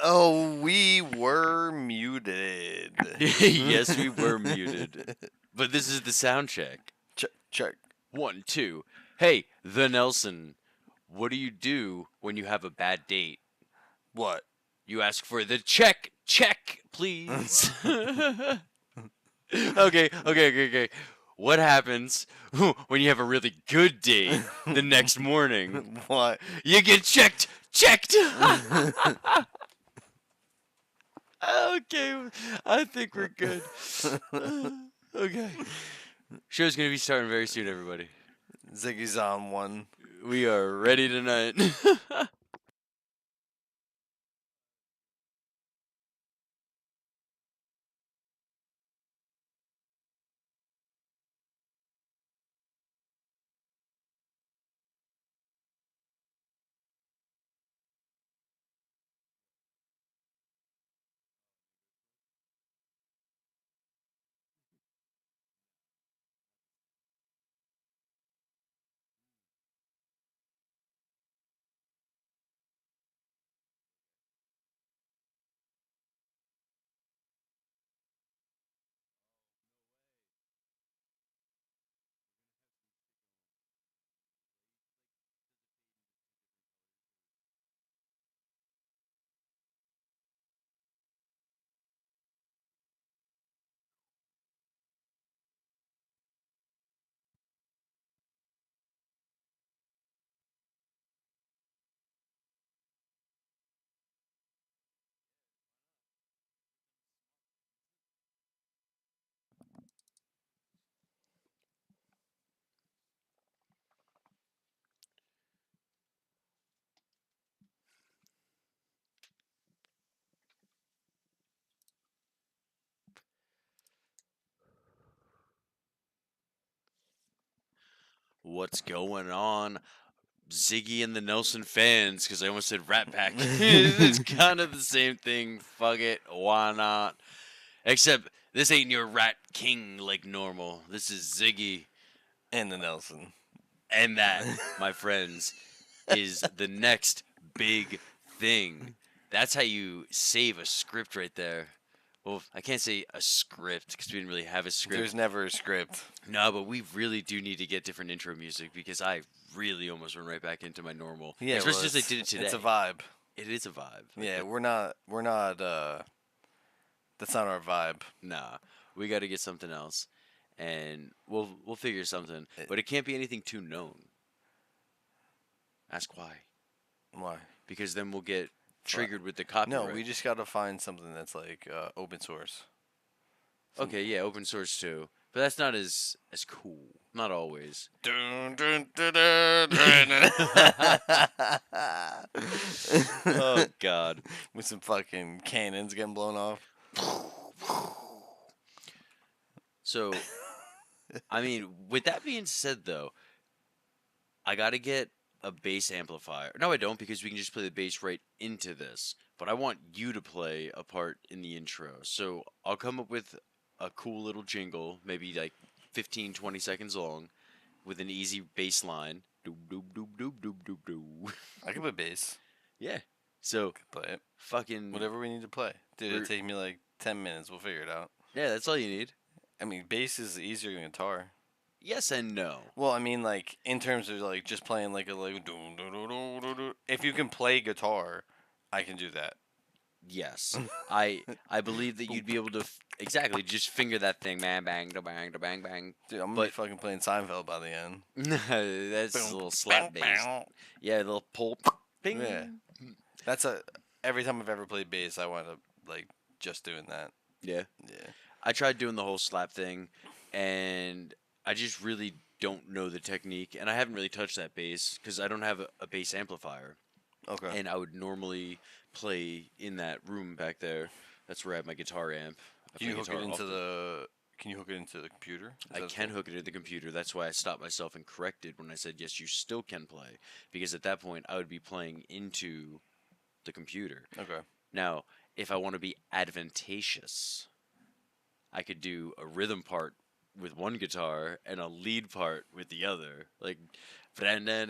Oh, we were muted. Yes, we were muted. But this is the sound check. Check, check. 1, 2. Hey, the Nelson. What do you do when you have a bad date? What? You ask for the check, please. Okay. What happens when you have a really good date the next morning? What? You get checked. Okay, I think we're good. Okay. Show's gonna be starting very soon, everybody. Ziggy's on one. We are ready tonight. What's going on, Ziggy and the Nelson fans? Because I almost said Rat Pack. It's kind of the same thing. Fuck it. Why not? Except this ain't your Rat King like normal. This is Ziggy. And the Nelson. And that, my friends, is the next big thing. That's how you save a script right there. Well, I can't say a script because we didn't really have a script. There's never a script. No, but we really do need to get different intro music because I really almost went right back into my normal. Yeah, Especially since I did it today. It's a vibe. It is a vibe. Yeah, we're not. That's not our vibe. Nah, we got to get something else, and we'll figure something. But it can't be anything too known. Ask why. Why? Because then we'll get triggered with the copyright. No, we just gotta find something that's like open source. Okay, yeah, open source too, but that's not as cool. Not always. Dun, dun, dun, dun, dun. Oh God. With some fucking cannons getting blown off. So, I mean, with that being said, though, I gotta get a bass amplifier. No, I don't, because we can just play the bass right into this. But I want you to play a part in the intro. So I'll come up with a cool little jingle, maybe like 15, 20 seconds long, with an easy bass line. Doob, doob, doob, doob, doob, doob, doob. I can play bass. Yeah. So, Play it. fucking. Whatever we need to play. Dude, it'll take me like 10 minutes. We'll figure it out. Yeah, that's all you need. I mean, bass is easier than guitar. Yes and no. Well, I mean, like in terms of like just playing like a like. If you can play guitar, I can do that. Yes, I believe that you'd be able to exactly just finger that thing, man, bang, da bang, da bang, bang. Dude, I'm gonna But- be fucking playing Seinfeld by the end. That's a little slap bass. Yeah, a little pull, bing. Yeah. That's every time I've ever played bass, I wind up like just doing that. Yeah. Yeah. I tried doing the whole slap thing, and I just really don't know the technique, and I haven't really touched that bass because I don't have a bass amplifier. Okay. And I would normally play in that room back there. That's where I have my guitar amp. Can you hook it into often. the? Can you hook it into the computer? I can hook it to the computer. That's why I stopped myself and corrected when I said, yes, you still can play. Because at that point, I would be playing into the computer. Okay. Now, if I want to be advantageous, I could do a rhythm part with one guitar and a lead part with the other. Like, and then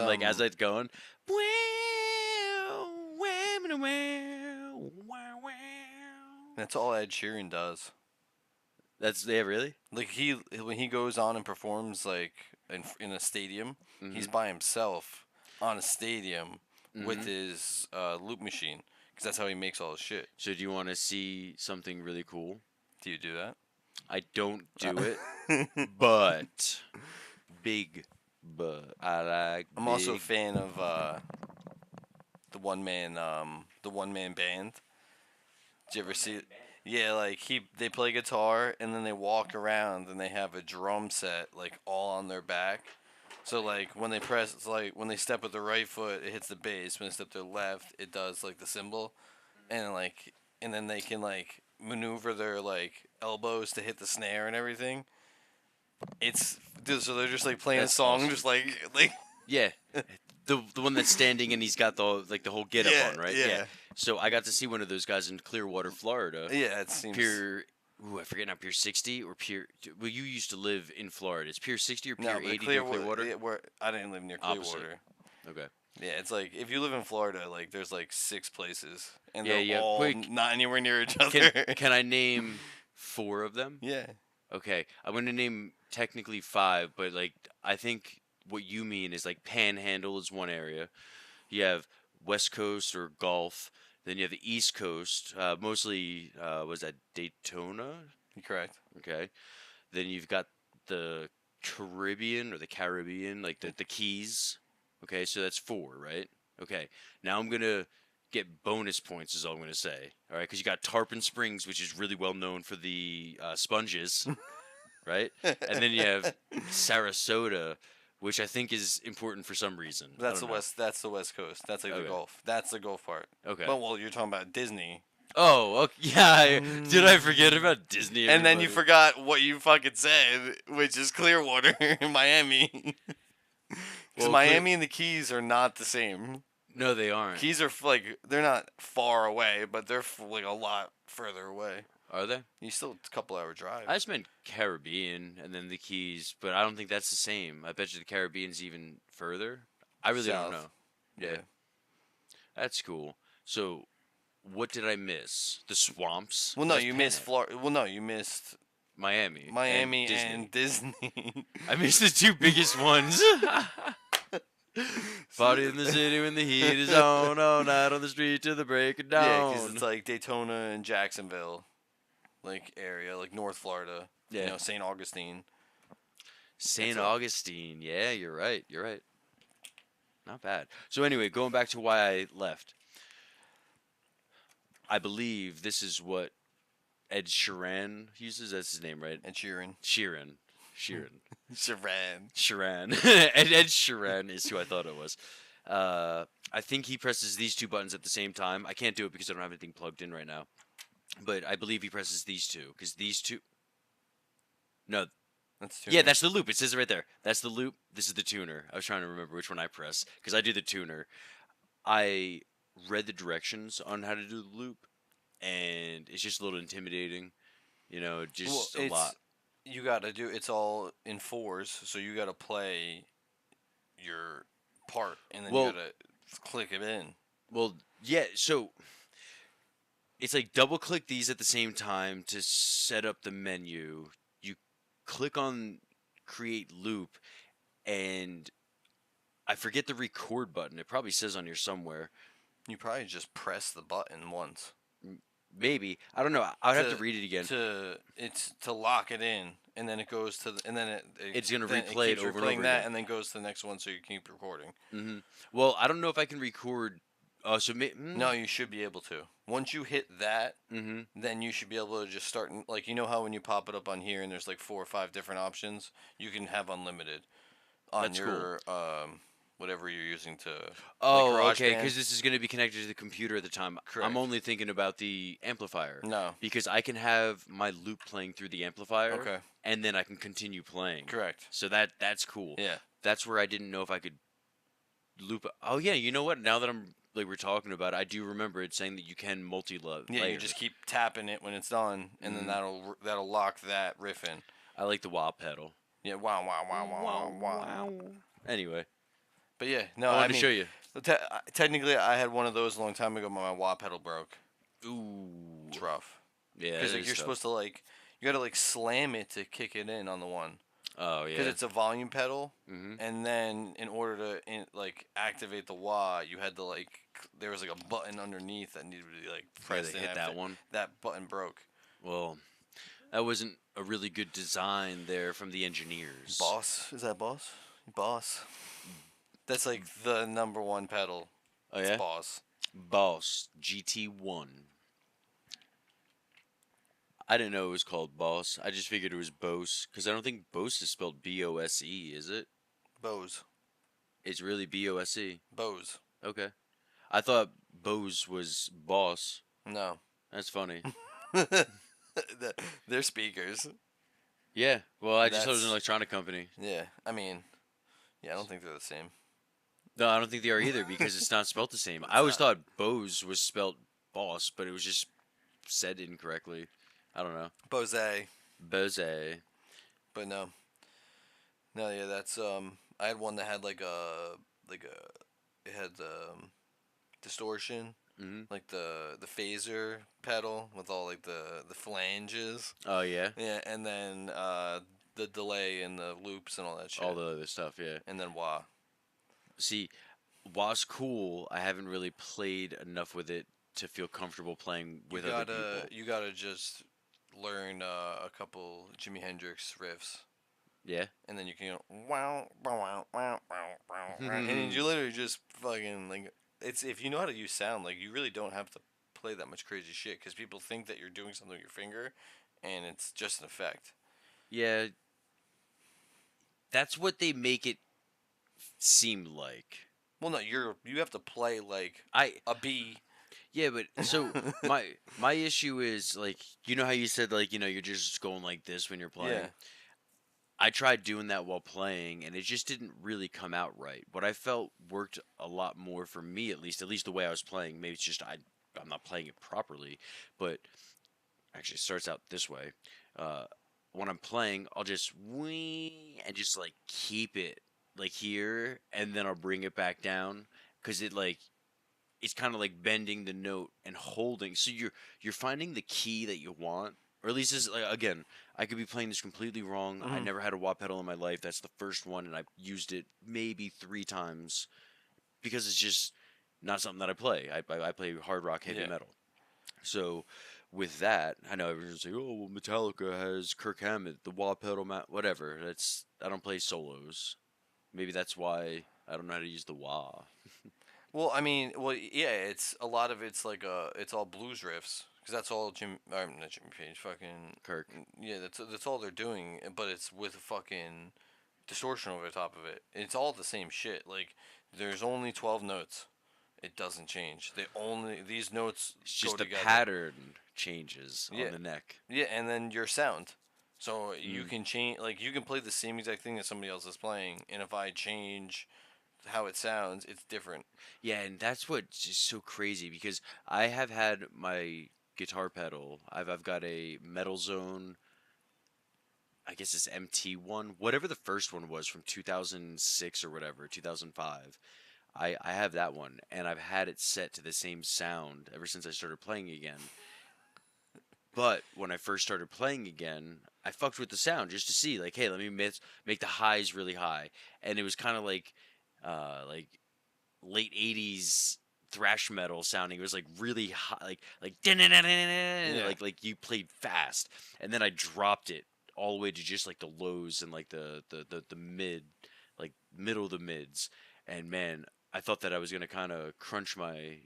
like as it's going, Wow, wow. That's all Ed Sheeran does. That's yeah, really. Like he when he goes on and performs like in a stadium, he's Mm-hmm. by himself on a stadium with Mm-hmm. his loop machine because that's how he makes all his shit. So do you want to see something really cool? Do you do that? I don't do it, I'm but big, but I like also a big. fan of the one man band. Did you ever see it? Yeah, like they play guitar and then they walk around and they have a drum set like all on their back. So like when they press, it's like when they step with the right foot, it hits the bass. When they step to the left, it does like the cymbal, and then they can like maneuver their like elbows to hit the snare and everything. It's so they're just like playing a That's song, awesome. just like Yeah, the one that's standing and he's got the whole get up yeah, on, right? Yeah. yeah, So I got to see one of those guys in Clearwater, Florida. yeah. It seems Pier, ooh, I forget now. Pier 60 or Pier. Well, you used to live in Florida. It's Pier 60 or no, Pier but 80 near Clearwater. Clearwater. Yeah, where I didn't live near Opposite. Clearwater. Okay. Yeah, it's like if you live in Florida, like there's like 6 places, and Yeah, they're yeah. all Quick, not anywhere near each other. can I name 4 of them? Yeah. Okay, I'm gonna name technically 5, but like I think what you mean is like Panhandle is one area. You have West Coast or Gulf. Then you have the East Coast, mostly was that Daytona? You're correct. Okay. Then you've got the Caribbean or the Caribbean, like the Keys. Okay, so that's 4, right? Okay. Now I'm gonna get bonus points, is all I'm gonna say. All right, because you got Tarpon Springs, which is really well known for the sponges, right? And then you have Sarasota, which I think is important for some reason. I That's don't the know. west. That's the West Coast. That's like the Okay. Gulf. That's the Gulf part. Okay. But well, you're talking about Disney, Oh, okay. Yeah. Did I forget about Disney? and then you Everybody? forgot what you fucking said, which is Clearwater, Miami. Because Well, clear. Miami and the Keys are not the same. No, they aren't. Keys are like they're not far away, but they're like a lot further away. Are they? You still a couple hour drive. I just meant Caribbean and then the Keys, but I don't think that's the same. I bet you the Caribbean's even further. I really don't know. South. Yeah, that's cool. So, what did I miss? The swamps. Well, no, That's you missed Pan Florida. Well, no, you missed Miami, Miami and Disney. and Disney. I missed the 2 biggest ones. Party in the city when the heat is on, all night on the street till the break of Yeah, dawn. because it's like Daytona and Jacksonville, like area, like North Florida. Yeah. You know, St. Augustine. St. It's a- Augustine. Yeah, you're right. You're right. Not bad. So anyway, going back to why I left. I believe this is what Ed Sheeran uses. That's his name, right? And Sheeran. Sheeran. Sheeran. Sheeran. Ed Sheeran is who I thought it was. I think he presses these 2 buttons at the same time. I can't do it because I don't have anything plugged in right now. But I believe he presses these 2 because these 2. No, That's yeah, that's the loop. It says it right there. That's the loop. This is the tuner. I was trying to remember which one I press because I do the tuner. I read the directions on how to do the loop, and it's just a little intimidating. You know, just a lot. You gotta do. It's all in 4s, so you gotta play your part, and then Well- you gotta click it in. Well, yeah. So it's like double click these at the same time to set up the menu. You click on create loop, and I forget the record button. It probably says on here somewhere. You probably just press the button once. Maybe I don't know. I'd have to read it again. To lock it in, and then it goes to and then It's gonna then replay it keeps over and replaying over that, again. and then goes to the next one, so you keep recording. Well, I don't know if I can record. No, you should be able to. Once you hit that, Mm-hmm. then you should be able to just start. Like you know how when you pop it up on here, and there's like 4 or 5 different options, you can have unlimited on That's your whatever you're using to. Oh, like okay. GarageBand. Because this is going to be connected to the computer at the time. Correct. I'm only thinking about the amplifier. No. Because I can have my loop playing through the amplifier. Okay. And then I can continue playing. Correct. So that's cool. Yeah. That's where I didn't know if I could loop. Oh yeah, you know what? Now that we're talking about it, I do remember it saying that you can multi-layer. Yeah, you just keep tapping it when it's done, and then that'll lock that riff in. I like the wah pedal. Yeah, wow, wow, wow, wow, wow, wow. Anyway, But yeah, no, I wanted I to mean, show you. Technically, I had one of those a long time ago, but my wah pedal broke. Ooh. It's rough. Yeah, Because it like is you're tough. supposed to you gotta slam it to kick it in on the one. Oh Because yeah. it's a volume pedal, Mm-hmm. and then in order to activate the wah, you had to there was a button underneath that needed to be Yeah, they pressed in hit after that one. that button broke. Well, that wasn't a really good design there from the engineers. Boss, is that Boss? Boss. That's like the number one pedal. Oh It's yeah. Boss. Boss GT1. I didn't know it was called Boss. I just figured it was Bose because I don't think Bose is spelled Bose, is it? Bose. It's really Bose. Bose. Okay. I thought Bose was Boss. No. That's funny. They're speakers. Yeah. Well, I just thought it was an That's electronic company. yeah. I mean, yeah. I don't think they're the same. No, I don't think they are either because it's not spelled the same. I It's always not. thought Bose was spelled Boss, but it was just said incorrectly. I don't know. Bose. Bose. But no. No. Yeah. That's I had one that had like a it had distortion, Hmm. like the phaser pedal with all the flanges. Oh yeah. Yeah, and then the delay and the loops and all that All shit. the other stuff. Yeah. And then wah. See, was cool. I haven't really played enough with it to feel comfortable playing You with other gotta people. you gotta just learn a couple Jimi Hendrix riffs, Yeah. and then you can go wow wow wow wow wow wow, and then you literally just fucking it's if you know how to use sound, you really don't have to play that much crazy shit because people think that you're doing something with your finger, and it's just an effect. Yeah. That's what they make it seem like. Well, no, you have to play like I a B. Yeah, but so my issue is like you know how you said like you're just going like this when you're Yeah. playing. I tried doing that while playing and it just didn't really come out right. What I felt worked a lot more for me at least the way I was playing. Maybe it's just I'm not playing it properly, but actually it starts out this way. Uh, when I'm playing, I'll just wee and just like keep it like here and then I'll bring it back down cuz it's kind of like bending the note and holding. So you're finding the key that you want, or at least this like again. I could be playing this completely wrong. I Hmm. never had a wah pedal in my life. That's the first one, and I used it maybe 3 times because it's just not something that I play. I play hard rock, heavy Yeah. metal. So with that, I know everyone's like, "Oh, well, Metallica has Kirk Hammett, the wah pedal, whatever." That's I don't play solos. Maybe that's why I don't know how to use the wah. Well, I mean, well, yeah, it's a lot of it's it's all blues riffs because that's all not Jimmy Page, fucking Kirk. yeah, that's all they're doing, but it's with a fucking distortion over the top of it. It's all the same shit. Like, there's only 12 notes. It doesn't change. These notes It's go just the together. pattern changes on Yeah, the neck. yeah, and then your sound. So you Mm. can change, you can play the same exact thing that somebody else is playing, and if I change how it sounds, it's different. Yeah, and that's what's just so crazy because I have had my guitar pedal. I've got a Metal Zone. I guess it's MT1, whatever the first one was from 2006 or whatever, 2005. I have that one, and I've had it set to the same sound ever since I started playing again. But when I first started playing again, I fucked with the sound just to see, like, hey, let me make the highs really high, and it was kind of like late '80s thrash metal sounding. It was like really high, like Yeah. like you played fast, and then I dropped it all the way to just like the lows and like the mid, like middle of the mids, and man, I thought that I was gonna kind of crunch my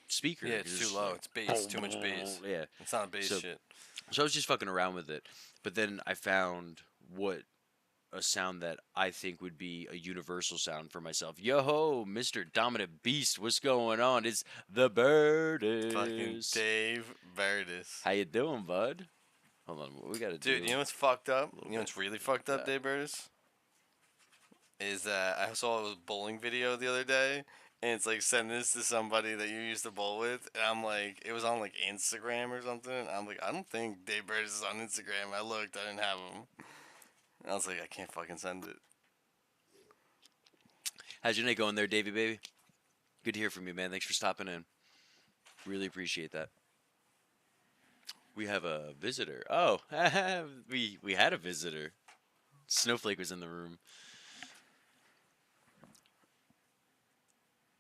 speaker Yeah, because it's too it's low. like It's bass. Too much bass. yeah. It's not bass So shit. so I was just fucking around with it, but then I found what a sound that I think would be a universal sound for myself. Yo ho, Mr. Dominant Beast, what's going on? It's the Fucking Birdies. Dave Berdis. How you doing, bud? Hold on, what we gotta Dude, do you know what's fucked up? a little You know bit what's really fucked like up, that. Dave Berdis? Is that I saw a bowling video the other day, and it's like send this to somebody that you used to bowl with, and I'm like, it was on Instagram or something. And I'm like, I don't think Dave Berdis is on Instagram. I looked, I didn't have him. And I was like, I can't fucking send it. How's your night going there, Davy baby? Good to hear from you, man. Thanks for stopping in. Really appreciate that. We have a visitor. Oh, we had a visitor. Snowflake was in the room.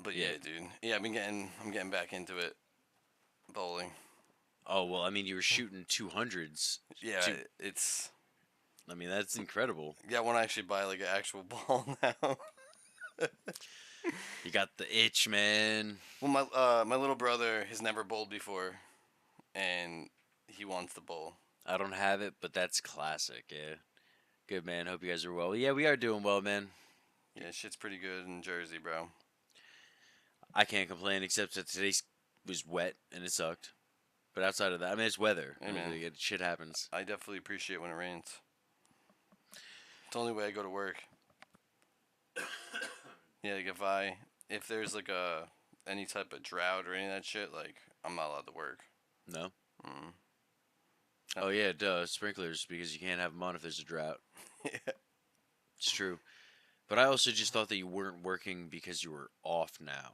But Yeah. yeah, dude. Yeah, I'm getting back into it. Bowling. Oh well, I mean, you were shooting 200s. Yeah, Two. it's I mean, that's incredible. yeah. I want to actually buy like an actual ball now. You got the itch, man. Well, my little brother has never bowled before, and he wants to bowl. I don't have it, but that's classic. Yeah. Good, man. Hope you guys are well. Yeah, we are doing well, man. Yeah, shit's pretty good in Jersey, bro. I can't complain except that today was wet and it sucked. But outside of that, I mean, it's weather. Hey, man. Shit happens. I definitely appreciate when it rains. It's the only way I go to work. Yeah, like if there's like any type of drought or any of that shit, like I'm not allowed to work. No? Mm. Oh, yeah, duh. Sprinklers, because you can't have them on if there's a drought. Yeah. It's true. But I also just thought that you weren't working because you were off now.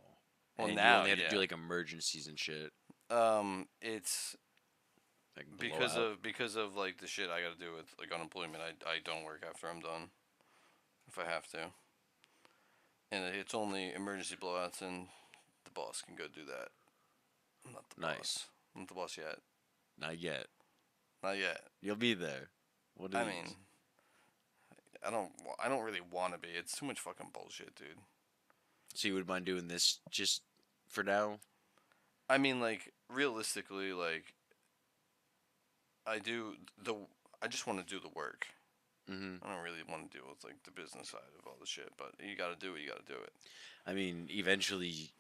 Well, And you now, only had to do yeah. like emergencies and shit. It's Like because of like the shit I got to do with like unemployment. I don't work after I'm done, if I have to. And it's only emergency blowouts, and the boss can go do that. I'm not the Nice. boss. I'm not the boss yet. Not yet. Not yet. You'll be there. What I is- mean, I don't really want to be. It's too much fucking bullshit, dude. So you would mind doing this just for now? I mean, like realistically, like I do the. I just want to do the work. Mm-hmm. I don't really want to deal with like the business side of all the shit, but you got to do it. You got to do it. I mean, eventually,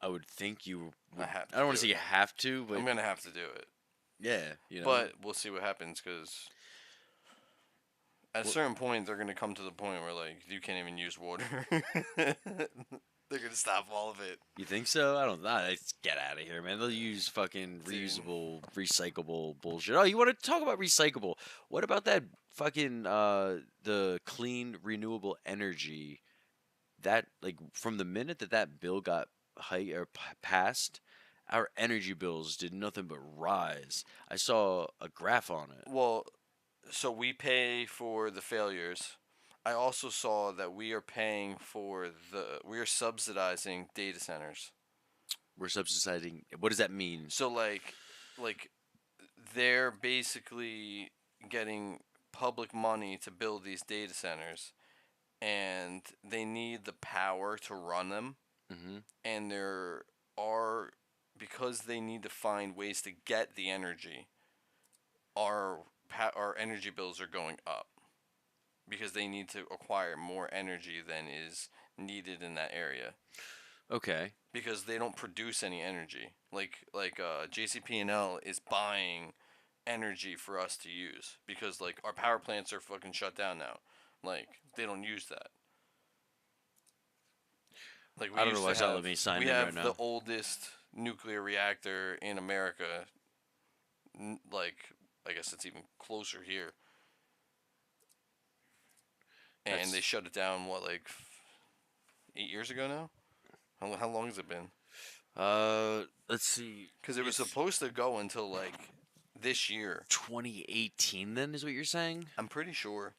I would think you. I have. To I don't want do to say it. you have to, but I'm gonna have to do it. yeah, you know. But we'll see what happens because at a Well- certain point they're gonna come to the point where like you can't even use water. They're gonna stop all of it. You think so? I don't know. Let's get out of here, man. They'll use fucking Dude. reusable, recyclable bullshit. Oh, you want to talk about recyclable? What about that fucking the clean renewable energy? That like from the minute that bill got passed, our energy bills did nothing but rise. I saw a graph on it. Well, so we pay for the failures. I also saw that we are paying for we are subsidizing data centers. We're subsidizing. What does that mean? So like they're basically getting public money to build these data centers, and they need the power to run them. Mm-hmm. And there are, because they need to find ways to get the energy, our energy bills are going up because they need to acquire more energy than is needed in that area Okay. because they don't produce any energy. Like JCP&L is buying energy for us to use because like our power plants are fucking shut down now. Like they don't use that. Like I don't know why it's not letting me sign we in have right now. the oldest nuclear reactor in America. Like I guess it's even closer here. And That's- they shut it down what like 8 years ago now. How long has it been? Let's see. Because it was supposed to go until like this year. 2018 then is what you're saying? I'm pretty sure.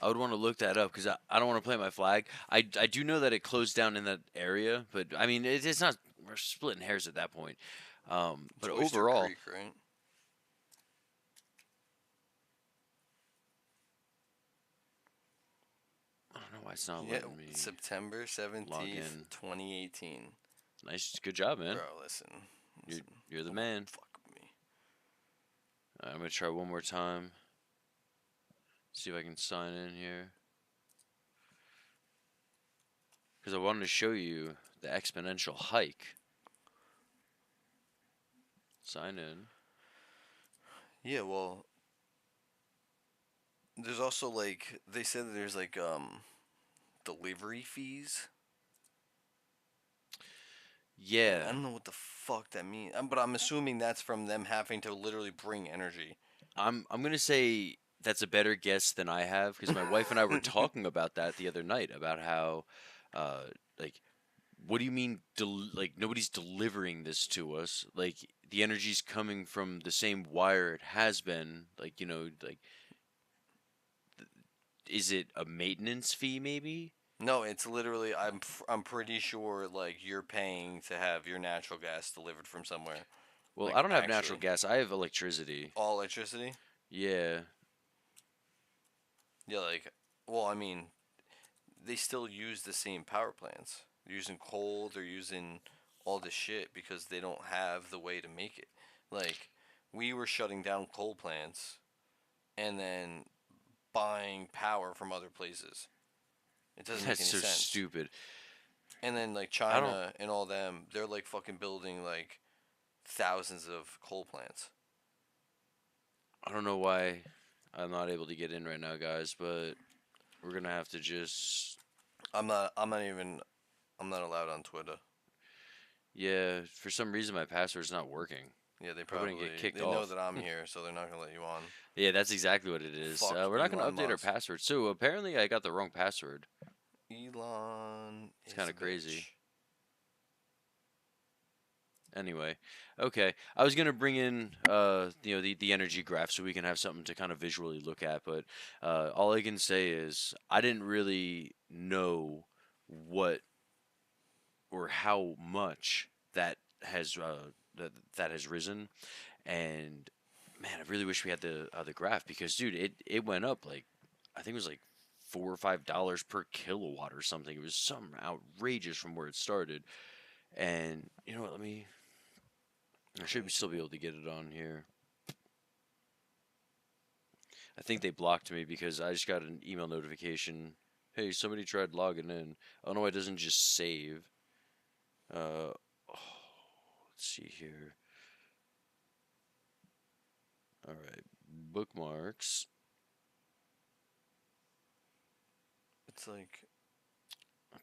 I would want to look that up because I don't want to plant my flag. I do know that it closed down in that area, but I mean it's not. We're splitting hairs at that point. But It's Oyster overall, Creek, right? I don't know why it's not Yeah, letting me. September log 17th, in. 2018. Nice, good job, man. Bro, listen. You're the Don't man. Fuck with me. I'm gonna try one more time. See if I can sign in here. Because I wanted to show you the exponential hike. Sign in. Yeah, well, there's also like they said that there's like delivery fees. I Yeah. don't know what the fuck that means, but I'm assuming that's from them having to literally bring energy. I'm gonna say that's a better guess than I have because my wife and I were talking about that the other night about how, like, what do you mean? Like nobody's delivering this to us. Like the energy's coming from the same wire it has been. Like like is it a maintenance fee maybe? No, it's literally I'm pretty sure like you're paying to have your natural gas delivered from somewhere. Well, Like I don't have natural actually, gas. I have electricity. all electricity. Yeah. Yeah, like well, I mean, they still use the same power plants. They're using coal. They're using all this shit because they don't have the way to make it. Like we were shutting down coal plants and then buying power from other places. It doesn't make That's any so sense. stupid. And then like I don't China and all them, they're like fucking building like thousands of coal plants. I don't know why I'm not able to get in right now, guys, but we're gonna have to just I'm not allowed on Twitter. yeah, for some reason my password's not working. Yeah, Hope I didn't get kicked they know off. that I'm here, so they're not gonna let you on. Yeah, that's exactly what it is. Fuck We're not gonna Elon update our Musk. password. So apparently I got the wrong password. Elon It's is kind a of crazy. bitch. Anyway, okay. I was gonna bring in the energy graph so we can have something to kind of visually look at, but all I can say is I didn't really know what or how much that has risen, and man, I really wish we had the graph because dude, it went up like I think it was like $4 or $5 per kilowatt or something. It was something outrageous from where it started. And you know what? I Let should me still see. be able to get it on here. I think they blocked me because I just got an email notification. Hey, somebody tried logging in. Oh no, it doesn't just save. Uh, let's see here. All right, bookmarks. It's like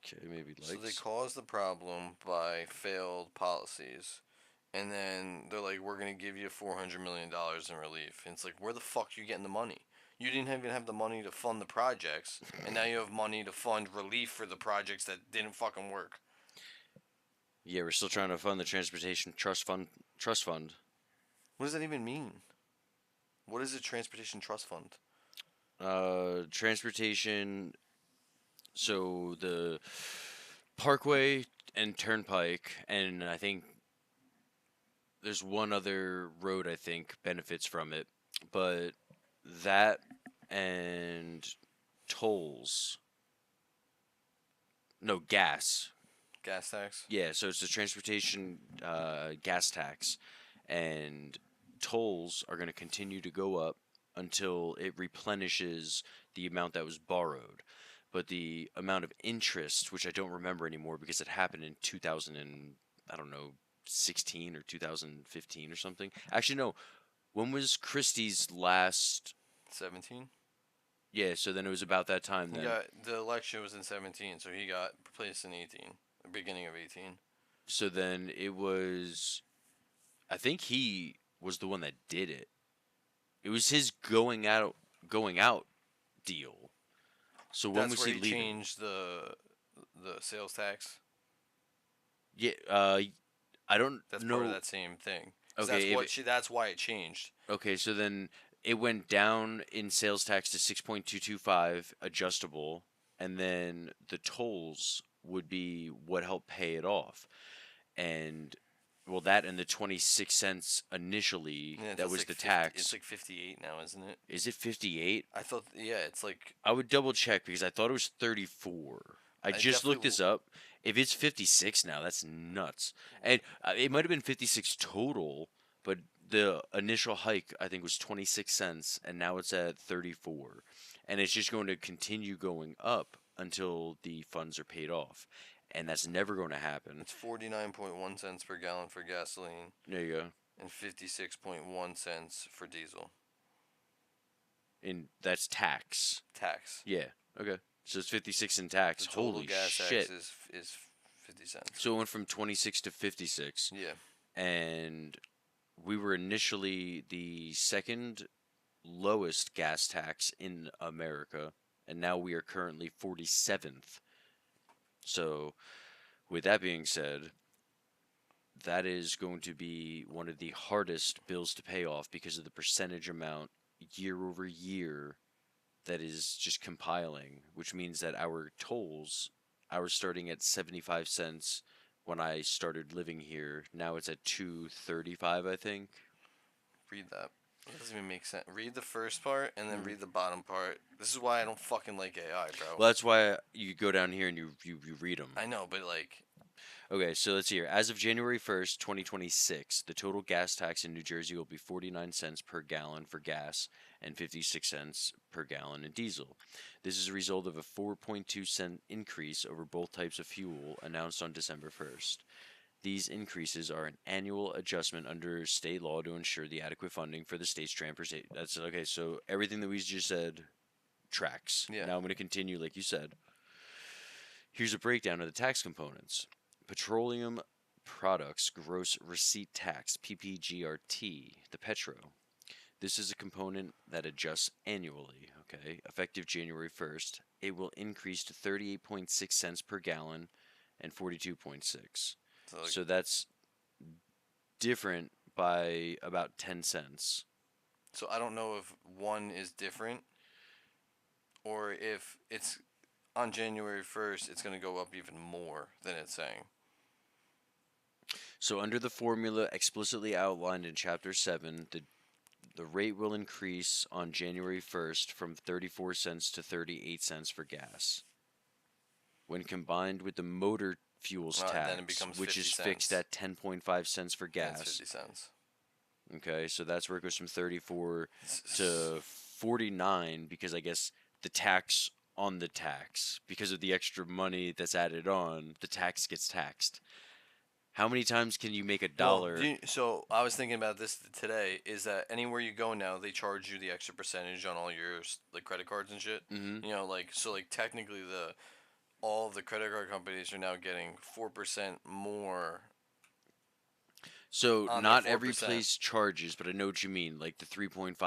Okay, maybe so they likes. caused the problem by failed policies. And then they're like, we're gonna give you $400 million in relief. And it's like, where the fuck are you getting the money? You didn't even have the money to fund the projects, and now you have money to fund relief for the projects that didn't fucking work. Yeah, we're still trying to fund the transportation trust fund. Trust fund. What does that even mean? What is a transportation trust fund? Transportation. So the Parkway and Turnpike, and I think there's one other road I think benefits from it, but that and tolls. No, gas. Gas tax? Yeah, so it's the transportation gas tax, and tolls are going to continue to go up until it replenishes the amount that was borrowed. But the amount of interest, which I don't remember anymore because it happened in 2000 and I don't know 16 or 2015 or something. Actually, no. When was Christie's last? 17? Yeah, so then it was about that time He then. got the election was in 17, so he got replaced in 18, the beginning of 18. So then it was. I think he was the one that did it. It was his going out deal. So when That's was where he he leaving? changed the sales tax. Yeah, I don't That's part of know. that same thing. Cause Okay, if that's why it changed. okay, so then it went down in sales tax to 6.225 adjustable, and then the tolls would be what helped pay it off. And well, that and the 26 cents initially Yeah, that that's was like the 50. It's tax. like 58 now, isn't it? Is it 58? I thought. Yeah, it's like I would double check because I thought it was 34. I I just looked definitely. this up. If it's 56 now, that's nuts. And it might have been 56 total, but the initial hike I think was 26 cents and now it's at 34. And it's just going to continue going up until the funds are paid off. And that's never going to happen. It's 49.1 cents per gallon for gasoline There you go. and 56.1 cents for diesel And that's tax. tax. Yeah. Okay. So it's 56 in tax. The total Holy gas tax shit. is 50 cents. So it went from 26 to 56. Yeah, And we were initially the second lowest gas tax in America, and now we are currently 47th. So With that being said, that is going to be one of the hardest bills to pay off because of the percentage amount year over year that is just compiling, which means that our tolls, our starting at 75 cents when I started living here, now it's at 2.35, I think. Read that. It doesn't even make sense. Read the first part and then Mhm. read the bottom part. This is why I don't fucking like AI, bro. Well, that's why you go down here and you read them. I know, but like, Okay, so let's see here. As of January 1st, 2026, the total gas tax in New Jersey will be 49 cents per gallon for gas and 56 cents per gallon in diesel. This is a result of a 4.2-cent increase over both types of fuel announced on December 1st. These increases are an annual adjustment under state law to ensure the adequate funding for the state's transportation. That's okay, so everything that we just said tracks. yeah. Now I'm going to continue like you said. Here's a breakdown of the tax components. Petroleum Products Gross Receipt Tax, PPGRT, the Petro. This is a component that adjusts annually, okay? Effective January 1st, it will increase to 38.6 cents per gallon and 42.6. So, like, So that's different by about 10 cents. so I don't know if one is different or if it's on January 1st, it's going to go up even more than it's saying. So under the formula explicitly outlined in Chapter 7, the rate will increase on January 1st from 34 cents to 38 cents for gas. When combined with the motor fuels Then it tax, becomes which 50 is fixed cents. at 10.5 cents for Then it's gas. 50 cents. Okay, so that's where it goes from 34 to 49 because I guess the tax on the tax, because of the extra money that's added on, the tax gets taxed. How many times can you make a Well, dollar? so I was thinking about this today. Is that anywhere you go now, they charge you the extra percentage on all your like credit cards and shit. Hmm. You know, like so, like technically, the all of the credit card companies are now getting 4% more So on their not four every percent. place charges, but I know what you mean, like the 3.5%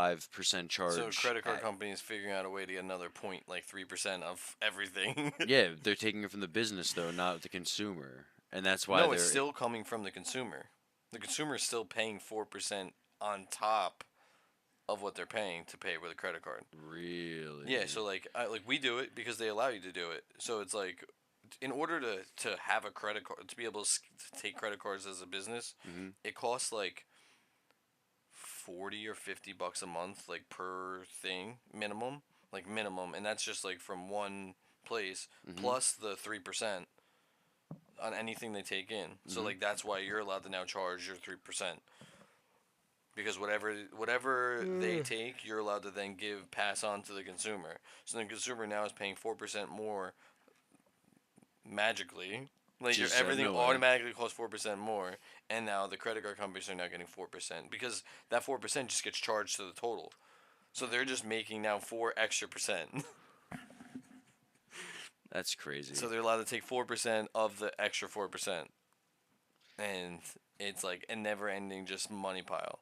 So charge. credit card companies figuring out a way to get another point, like 3% of everything. Yeah, they're taking it from the business though, not the consumer, and that's why No, it's they're. still coming from the consumer. The consumer is still paying 4% on top of what they're paying to pay with a credit card. Yeah, Really. so like we do it because they allow you to do it. So it's like in order to have a credit card to be able to take credit cards as a business, Hmm. it costs like 40 or 50 bucks a month like per thing minimum, like minimum, and that's just like from one place Hmm. plus the 3% on anything they take in. So Hmm. like that's why you're allowed to now charge your 3%. Because whatever they take, you're allowed to then pass on to the consumer. So the consumer now is paying 4% more magically. Like Just out of everything nowhere. automatically costs 4% more, and now the credit card companies are now getting 4% because that 4% just gets charged to the total. So they're just making now 4 extra percent. That's crazy. So they're allowed to take 4% of the extra 4%, and it's like a never-ending just money pile.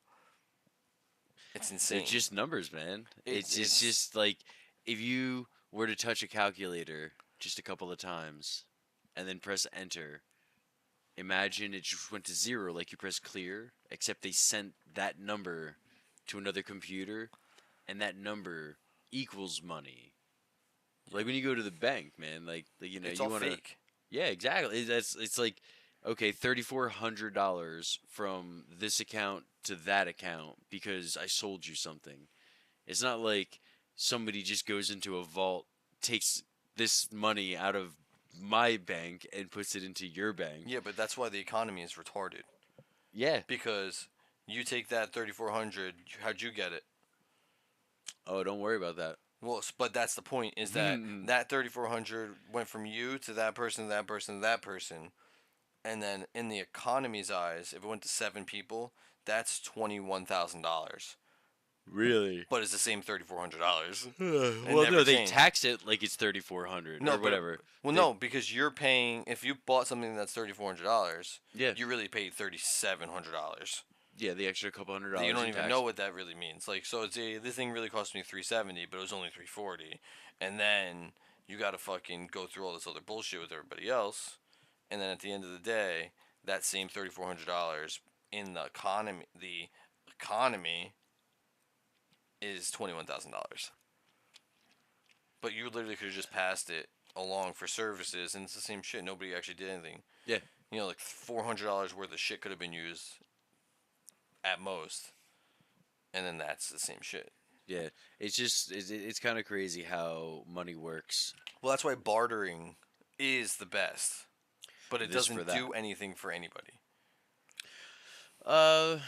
It's They're insane. just numbers, man. It's It's just like if you were to touch a calculator just a couple of times and then press enter. Imagine it just went to zero, like you press clear, except they sent that number to another computer, and that number equals money. Like when you go to the bank, man, like it's all you want to. fake. Yeah, exactly. It's like okay, $3,400 from this account to that account because I sold you something. It's not like somebody just goes into a vault, takes this money out of my bank and puts it into your bank. Yeah, but that's why the economy is retarded. Yeah. Because you take that 3,400, how'd you get it? Oh, don't worry about that. Well, but that's the point is that that 3,400 went from you to that person to that person to that person. And then in the economy's eyes, if it went to 7 people, that's $21,000. Really? But it's the same $3,400. It Well, never no, they changed. tax it like it's 3,400 No, or but whatever. well, They no, because you're paying. If you bought something that's $3,400, yeah, you really paid $3,700. yeah, the extra couple hundred You dollars don't in even tax. know what that really means. Like, so this thing really cost me $370, but it was only $340, and then you got to fucking go through all this other bullshit with everybody else, and then at the end of the day, that same $3,400 in the economy is $21,000. But you literally could have just passed it along for services, and it's the same shit. Nobody actually did anything. Yeah. You know, like $400 worth of shit could have been used at most, and then that's the same shit. Yeah, it's just it's kind of crazy how money works. Well, that's why bartering is the best, but it This for doesn't that. do anything for anybody. Uh,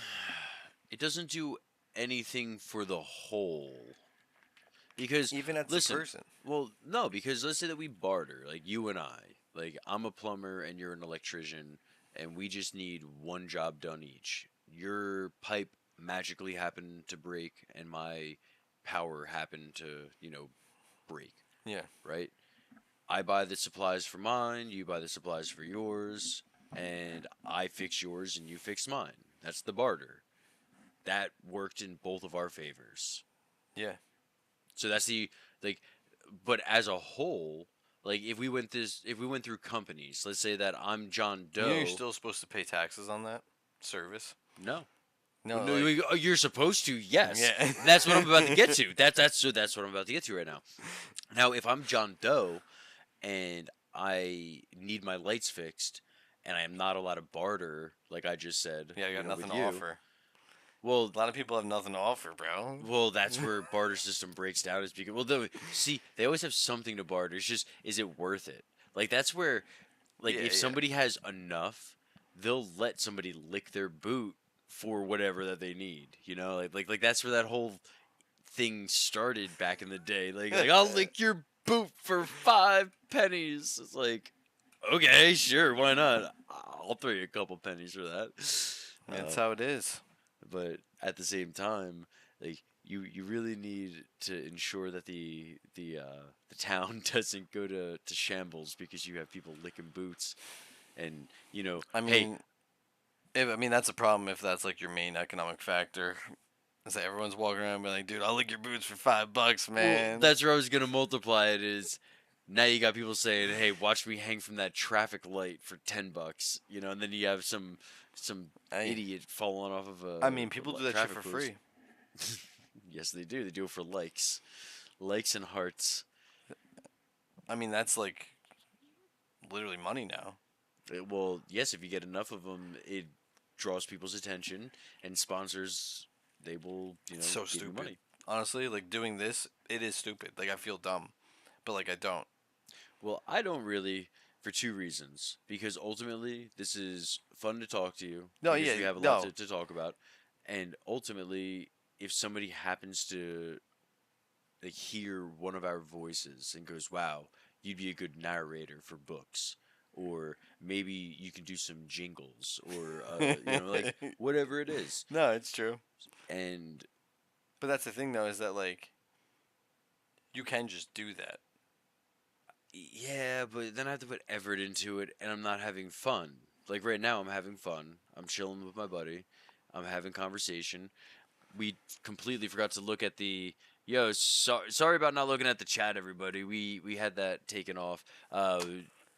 it doesn't do anything for the whole because Even as a listen, person. well, no, because let's say that we barter, like you and I, like I'm a plumber and you're an electrician, and we just need one job done each. Your pipe magically happened to break, and my power happened to, break, Yeah. right? I buy the supplies for mine, you buy the supplies for yours, and I fix yours and you fix mine. That's the barter. That worked in both of our favors. Yeah. So that's the like but as a whole, like if we went through companies, let's say that I'm John You know you're Doe. still supposed to pay taxes on that service. No. No, No, like you're supposed to, yes. yeah. That's what I'm about to get to. That's what I'm about to get to right now. Now, if I'm John Doe and I need my lights fixed, and I am not allowed to barter, like I just said, Yeah, I got nothing with to you. offer. Well, A lot of people have nothing to offer, bro. that's where barter system breaks down. Is because see, they always have something to barter. It's just, is it worth it? Like that's where, like Yeah, if yeah. somebody has enough, they'll let somebody lick their boot for whatever that they need. Like that's where that whole thing started back in the day. Like I'll lick your boot for 5 pennies. It's like, okay, sure, why not? I'll throw you a couple pennies for that. That's Uh, how it is. but at the same time, like you really need to ensure that the town doesn't go to shambles because you have people licking boots, and I hey, mean, that's a problem if that's like your main economic factor. Is that everyone's walking around and be like, dude, I'll lick your boots for $5, well, man. that's where I was gonna multiply it is. Now you got people saying, "Hey, watch me hang from that traffic light for $10," and then you have some I, idiot falling off of people do that shit traffic for post. free. Yes, they do. They do it for likes and hearts. That's like literally money now. Well, yes, if you get enough of them, it draws people's attention, and sponsors they will, It's so give you stupid. money. Honestly, like doing this, it is stupid. Like I feel dumb, but like I don't. Well, I don't really, for two reasons. Because ultimately, this is fun to talk to you No, because yeah, we have a lot no. to talk about, and ultimately, if somebody happens to like hear one of our voices and goes, "Wow, you'd be a good narrator for books," or maybe you can do some jingles, or like whatever it is, No, it's true. and But that's the thing, though, is that like you can just do that. yeah, but then I have to put effort into it, and I'm not having fun. Like right now, I'm having fun. I'm chilling with my buddy. I'm having conversation. We completely forgot to look at the sorry about not looking at the chat, everybody. We had that taken off.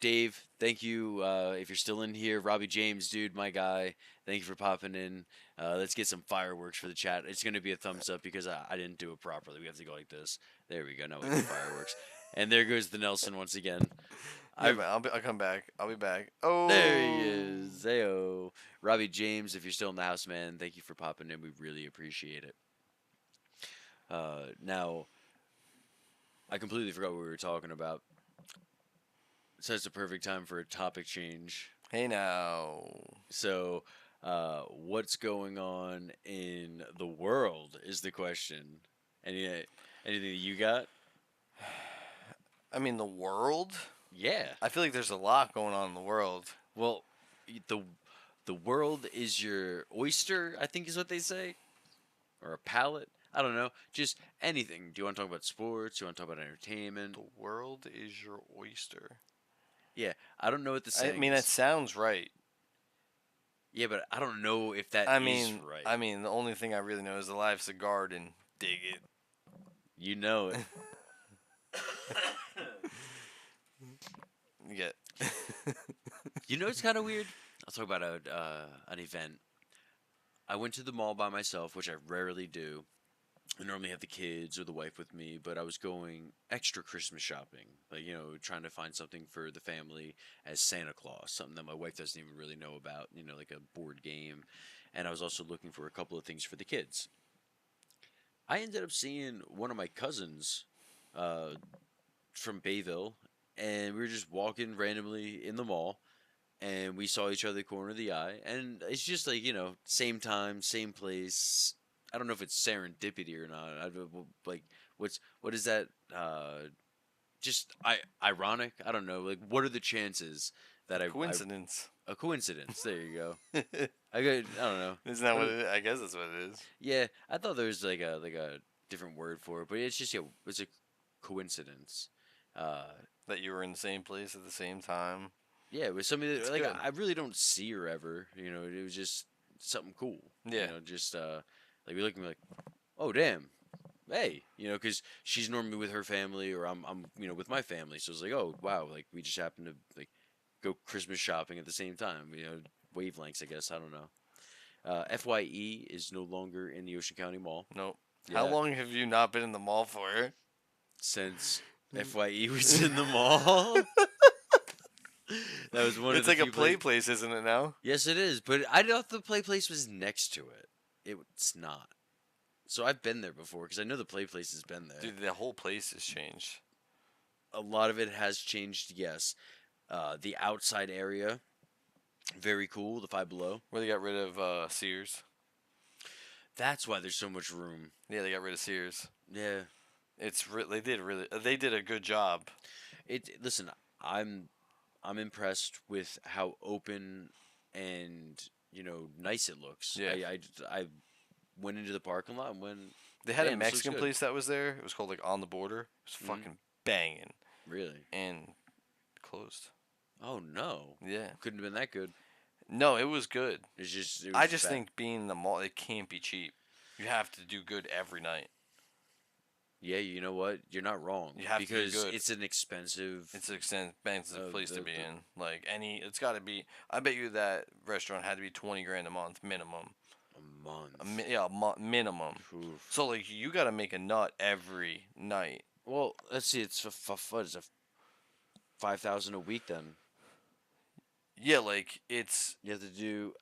Dave, thank you. If you're still in here, Robbie James, dude, my guy, thank you for popping in. Let's get some fireworks for the chat. It's gonna be a thumbs up because I didn't do it properly. We have to go like this. There we go. Now we get fireworks. And there goes the Nelson once again. Yeah, I man, I'll come back. I'll be back. There he Oh, is. Heyo. Robbie James, if you're still in the house, man, thank you for popping in. We really appreciate it. Now, I completely forgot what we were talking about. So it's a perfect time for a topic change. hey now. So, what's going on in the world is the question. Any anything that you got? The world. Yeah. I feel like there's a lot going on in the world. Well, the world is your oyster, I think is what they say, or a palate. I don't know. Just anything. Do you want to talk about sports? Do you want to talk about entertainment? The world is your oyster. Yeah, I don't know what the I saying mean, that is. sounds right. Yeah, but I don't know if that I is mean, right. the only thing I really know is the life's a garden. Dig it. You know it. You get. You know, it's kind of weird. I'll talk about an event. I went to the mall by myself, which I rarely do. I normally have the kids or the wife with me, but I was going extra Christmas shopping, like trying to find something for the family as Santa Claus, something that my wife doesn't even really know about, like a board game, and I was also looking for a couple of things for the kids. I ended up seeing one of my cousins uh, from Bayville, and we were just walking randomly in the mall, and we saw each other the corner of the eye, and it's just like same time, same place. I don't know if it's serendipity or not. Like, what is that? Just ironic. I don't know. Like, what are the chances that I Coincidence. a coincidence? There you go. Isn't I don't know. that What what are, it is? I guess that's what it is. yeah, I thought there was like a different word for it, but it's just it's a coincidence. Uh, That you were in the same place at the same time. Yeah, it was something that It's like good. I really don't see her ever. It was just something cool. Yeah. Just like we look and be like, oh damn, hey, because she's normally with her family or I'm with my family, so it's like oh wow, like we just happen to like go Christmas shopping at the same time. Wavelengths, I guess. I don't know. Fye is no longer in the Ocean County Mall. Nope. How Yeah, long have you not been in the mall for? since Fye was in the mall. That was one of It's the like a few play places. place, isn't it now? Yes, it is, but I thought the play place was next to it. It's not. So I've been there before because I know the play place has been there. Dude, the whole place has changed. A lot of it has changed. Yes, the outside area, very cool. The Five Below. Where they got rid of Sears. That's why there's so much room. Yeah, they got rid of Sears. Yeah. They did a good job. Listen, I'm I'm impressed with how open and nice it looks. Yeah. I went into the parking lot and went, They had a damn, this looks Mexican good. place that was there. It was called like On the Border. It was Mhm. fucking banging Really? and closed. Oh no, Yeah. couldn't have been that good. No, it was good. It I was just bad. think being in the mall, it can't be cheap. You have to do good every night. Yeah, you know what? You're not wrong You have to do because good. it's an expensive. It's an expensive place to the be in. Like it's got to be. I bet you that restaurant had to be 20 grand a month minimum. a month. Minimum. Oof. So like you got to make a nut every night. Well, let's see. It's what is it? 5,000 a week then. Yeah, like it's You have to do.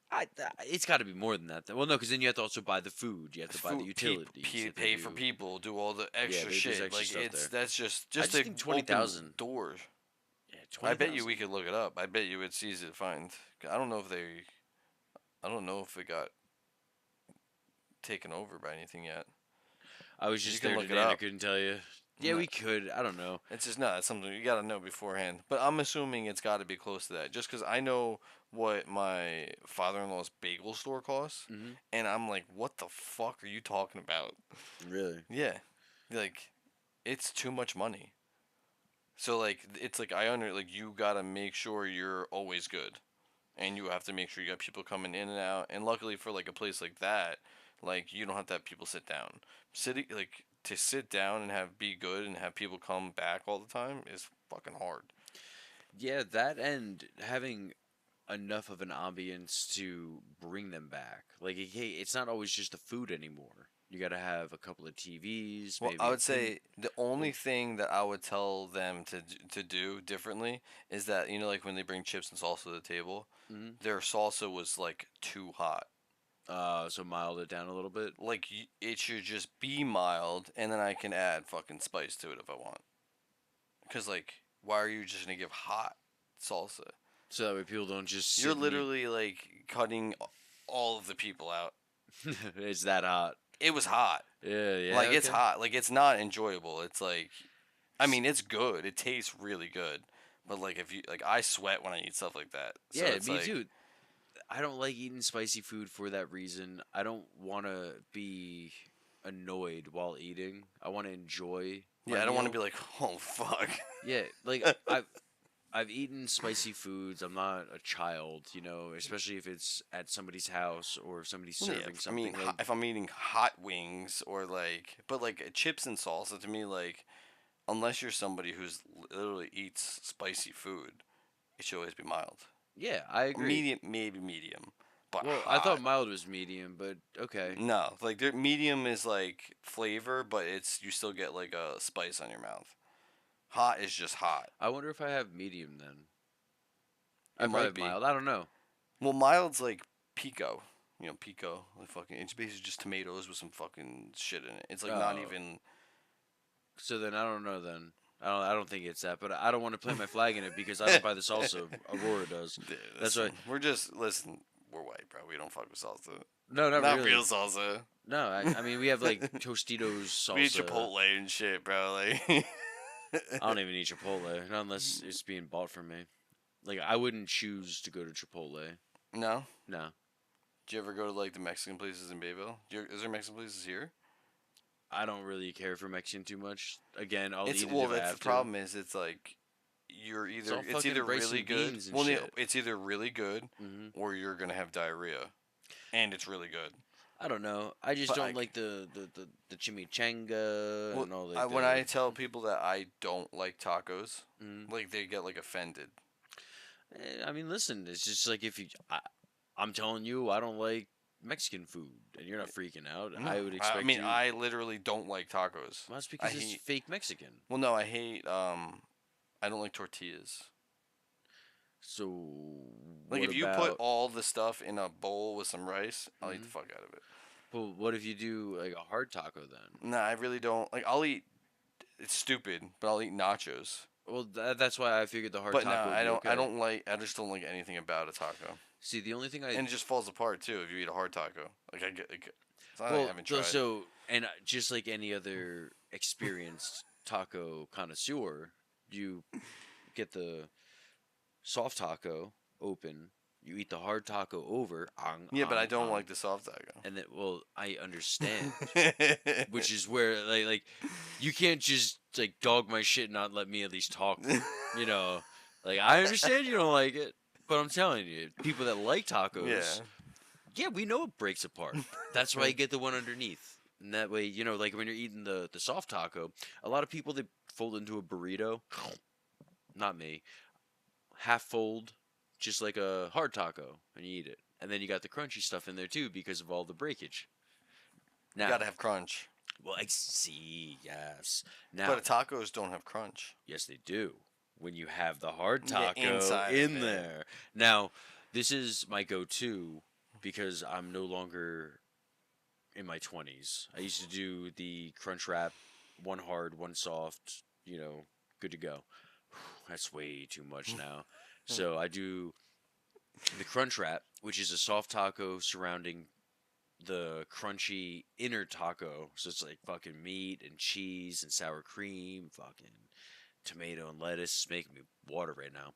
It's got to be more than that. Then. Well, no, because then you have to also buy the food. You have to buy the food, utilities. You have to pay for do- people, do all the Yeah, extra there's shit. extra Like stuff it's there. that's just I just to think open 20,000. doors. Yeah, I 20,000. bet you we could look it up. I bet you it's easy to find. I don't know if they. I don't know if it got taken over by anything yet. I was You just can there look it today and I up. couldn't tell you. Yeah, No, we could. I don't know. it's just not. It's something you gotta know beforehand. But I'm assuming it's got to be close to that, just because I know what my father-in-law's bagel store costs, Hmm. and I'm like, what the fuck are you talking about? Really? Yeah, like, it's too much money. So like, it's like like you gotta make sure you're always good, and you have to make sure you got people coming in and out. And luckily for like a place like that, like you don't have to have people sit down. Sitting like to sit down and have be good and have people come back all the time is fucking hard. Yeah, that and having enough of an ambience to bring them back. Like, hey, it's not always just the food anymore. You got to have a couple of TVs, Well, maybe I a would pin. say the only thing that I would tell them to do differently is that like when they bring chips and salsa to the table, Mm-hmm. their salsa was like too hot. So mild it down a little bit, Like it should just be mild, and then I can add fucking spice to it if I want. Cause like, why are you just gonna give hot salsa? so that way people don't just You're sit and eat. literally like cutting all of the people out. It's that hot. It was hot. Yeah, yeah. Like it's Okay. hot. Like it's not enjoyable. It's like, I mean, it's good. It tastes really good. But like if you like, I sweat when I eat stuff like that. So Yeah, it's me like, too. I don't like eating spicy food for that reason. I don't want to be annoyed while eating. I want to enjoy my yeah, I don't want to meal. be like, oh fuck. Yeah, like I've eaten spicy foods. I'm not a child, especially if it's at somebody's house or if somebody's Yeah, serving I mean, something like if I'm eating hot wings or like, but like chips and salsa to me, like, unless you're somebody who's literally eats spicy food, it should always be mild. Yeah, I agree. Medium, maybe medium, but Well, I thought hot. mild was medium, but okay. No, like their medium is like flavor, but it's you still get like a spice on your mouth. Hot is just hot. I wonder if I have medium then. I It probably might have be. mild. I don't know. Well, mild's like pico. You know, pico. Like fucking. It's basically just tomatoes with some fucking shit in it. It's like not Oh, even. so then I don't know then. I don't think it's that, but I don't want to plant my flag in it because I don't buy the salsa. Aurora does. Dude, That's why. listen, we're just listen. We're white, bro. We don't fuck with salsa. No, not Not real really. salsa. No, I mean we have like Tostitos We eat salsa. Chipotle and shit, bro. Like. I don't even eat Chipotle, not unless it's being bought from me. Like I wouldn't choose to go to Chipotle. No. No, Do you ever go to like the Mexican places in Bayville? Is there Mexican places here? I don't really care for Mexican too much. Again, I'll It's eat it well, if I that's the have to. problem is it's like It's all it's fucking either rice really and good. beans and Well, shit. it's either really good Hmm. or you're gonna have diarrhea, and it's really good. I don't know. I just But don't like the chimichanga well, and all like when the. I tell people that I don't like tacos, Mm. like they get like offended. I mean, listen, it's just like if you. I'm telling you, I don't like Mexican food, and you're not freaking out. No, I would I expect mean you. I literally don't like tacos. Well, that's I because it's hate. fake Mexican. Well, no, I hate. I don't like tortillas. So Like what if you put about? all the stuff in a bowl with some rice, I'll eat the Mhm. fuck out of it. Well, what if you do like a hard taco then? Nah, I really don't. Like I'll eat. It's stupid, but I'll eat nachos. Well, that's why I figured the hard But no, taco would I be don't. I okay. don't like. I just don't like anything about a taco, See, the only thing I and it just falls apart too if you eat a hard taco. Like I get. Like, it's not like I well, haven't tried. so and just like any other experienced taco connoisseur, you get the soft taco open, you eat the hard taco over, Yeah, but I don't like the soft taco. and then well, I understand, which is where like you can't just like dog my shit and not let me at least talk. You know, like I understand you don't like it, but I'm telling you, people that like tacos, Yeah. yeah, we know it breaks apart. That's why you get the one underneath. And that way, you know, like when you're eating the soft taco, a lot of people they fold into a burrito. Not me. Half fold, just like a hard taco, and you eat it. And then you got the crunchy stuff in there too because of all the breakage. You Now, gotta have crunch. well, I see, yes. But Now, tacos don't have crunch. yes, they do. When you have the hard The taco inside of in it. there. Now, this is my go-to because I'm no longer in my 20s. I used to do the crunch wrap, one hard, one soft, you know, good to go. That's way too much now. So I do the crunch wrap, which is a soft taco surrounding the crunchy inner taco. So it's like fucking meat and cheese and sour cream, fucking tomato and lettuce. It's making me water right now.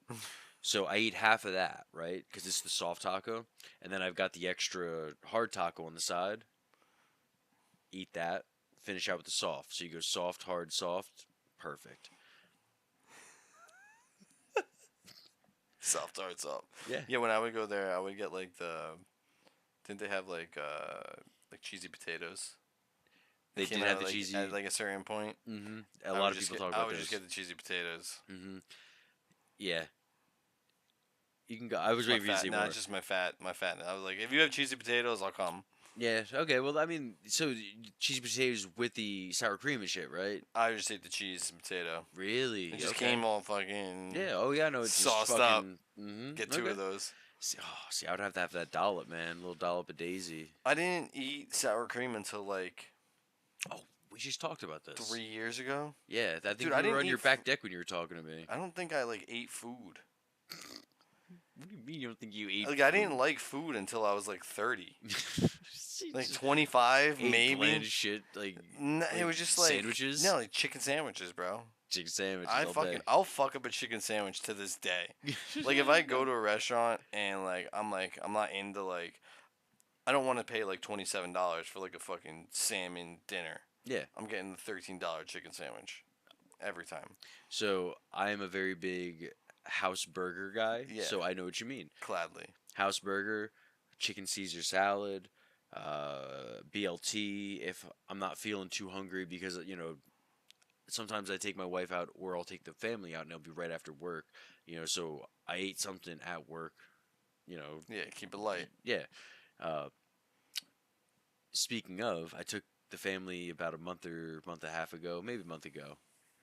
So I eat half of that, right? Because it's the soft taco. And then I've got the extra hard taco on the side. Eat that. Finish out with the soft. So you go soft, hard, soft. Perfect. Soft hard soft. Yeah. Yeah, when I would go there, I would get like the. Didn't they have like cheesy potatoes? They Came did out have the like, cheesy. at like a certain point. Mm-hmm. A lot of people talk I about would this. just get the cheesy potatoes. Mm-hmm. Yeah. You can go. I was My waiting for you to fat. say Nah, more. it's just my fat. I was like, if you have cheesy potatoes, I'll come. Yeah. Okay. Well, I mean, so cheesy potatoes with the sour cream and shit, right? I would just ate the cheese and potato. Really? It just Okay. came all fucking Yeah. Oh yeah. No, it's just sauced up. fucking. Mm-hmm. Get two Okay. of those. See, I would have to have that dollop, man. A little dollop of Daisy. I didn't eat sour cream until like Oh, we just talked about this. 3 years ago. Yeah, I think Dude, you I were didn't on your eat back deck when you were talking to me. I don't think I like ate food. What do you mean you don't think you ate? Like I didn't like food until I was like 30. Like Just 25 ate maybe. bland shit like It was just like sandwiches. No, like chicken sandwiches, bro. Chicken sandwiches I all fucking day. I'll fuck up a chicken sandwich to this day. Like if I go to a restaurant and I'm not into like I don't want to pay like $27 for like a fucking salmon dinner. Yeah. I'm getting the $13 chicken sandwich every time. So I am a very big house burger guy. Yeah. So I know what you mean. Gladly. House burger, chicken Caesar salad, BLT. If I'm not feeling too hungry, because sometimes I take my wife out, or I'll take the family out, and it'll be right after work. So I ate something at work. you know, Yeah, keep it light. yeah. Uh, Speaking of, I took the family about a month or month and a half ago, maybe a month ago,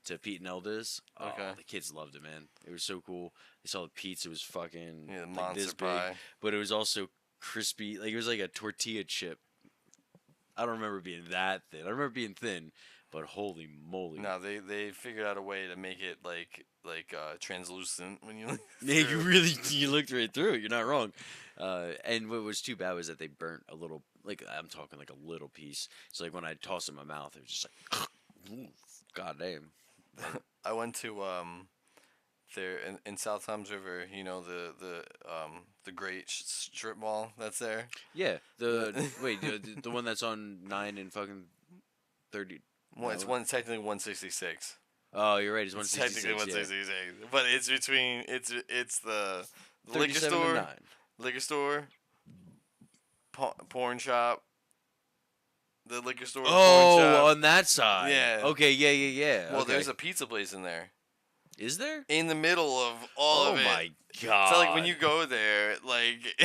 to Pete and Elda's. Oh, Okay. the kids loved it, man. It was so cool. They saw the pizza was fucking Yeah, the like monster this big, pie. but it was also crispy. Like it was like a tortilla chip. I don't remember being that thin. I remember being thin, but holy moly. No, they figured out a way to make it like translucent when you look Yeah, you through. really you looked right through it. You're not wrong. And what was too bad was that they burnt a little, like I'm talking like a little piece. So like when I tossed it in my mouth, it was just like, god damn. I went to there in South Toms River. You know the great strip mall that's there. Yeah, the The- wait, the one that's on 9 and fucking 30. well, it's No. technically 166. Oh, you're right. It's It's technically 166. Yeah, 166, but it's between it's the liquor 37 and store, 9. porn shop, the liquor store, porn Oh, shop. on that side. Yeah. Okay. Yeah. Yeah. Yeah. Well, Okay. there's a pizza place in there, Is there? in the middle of all Oh of it. my god. So like when you go there, like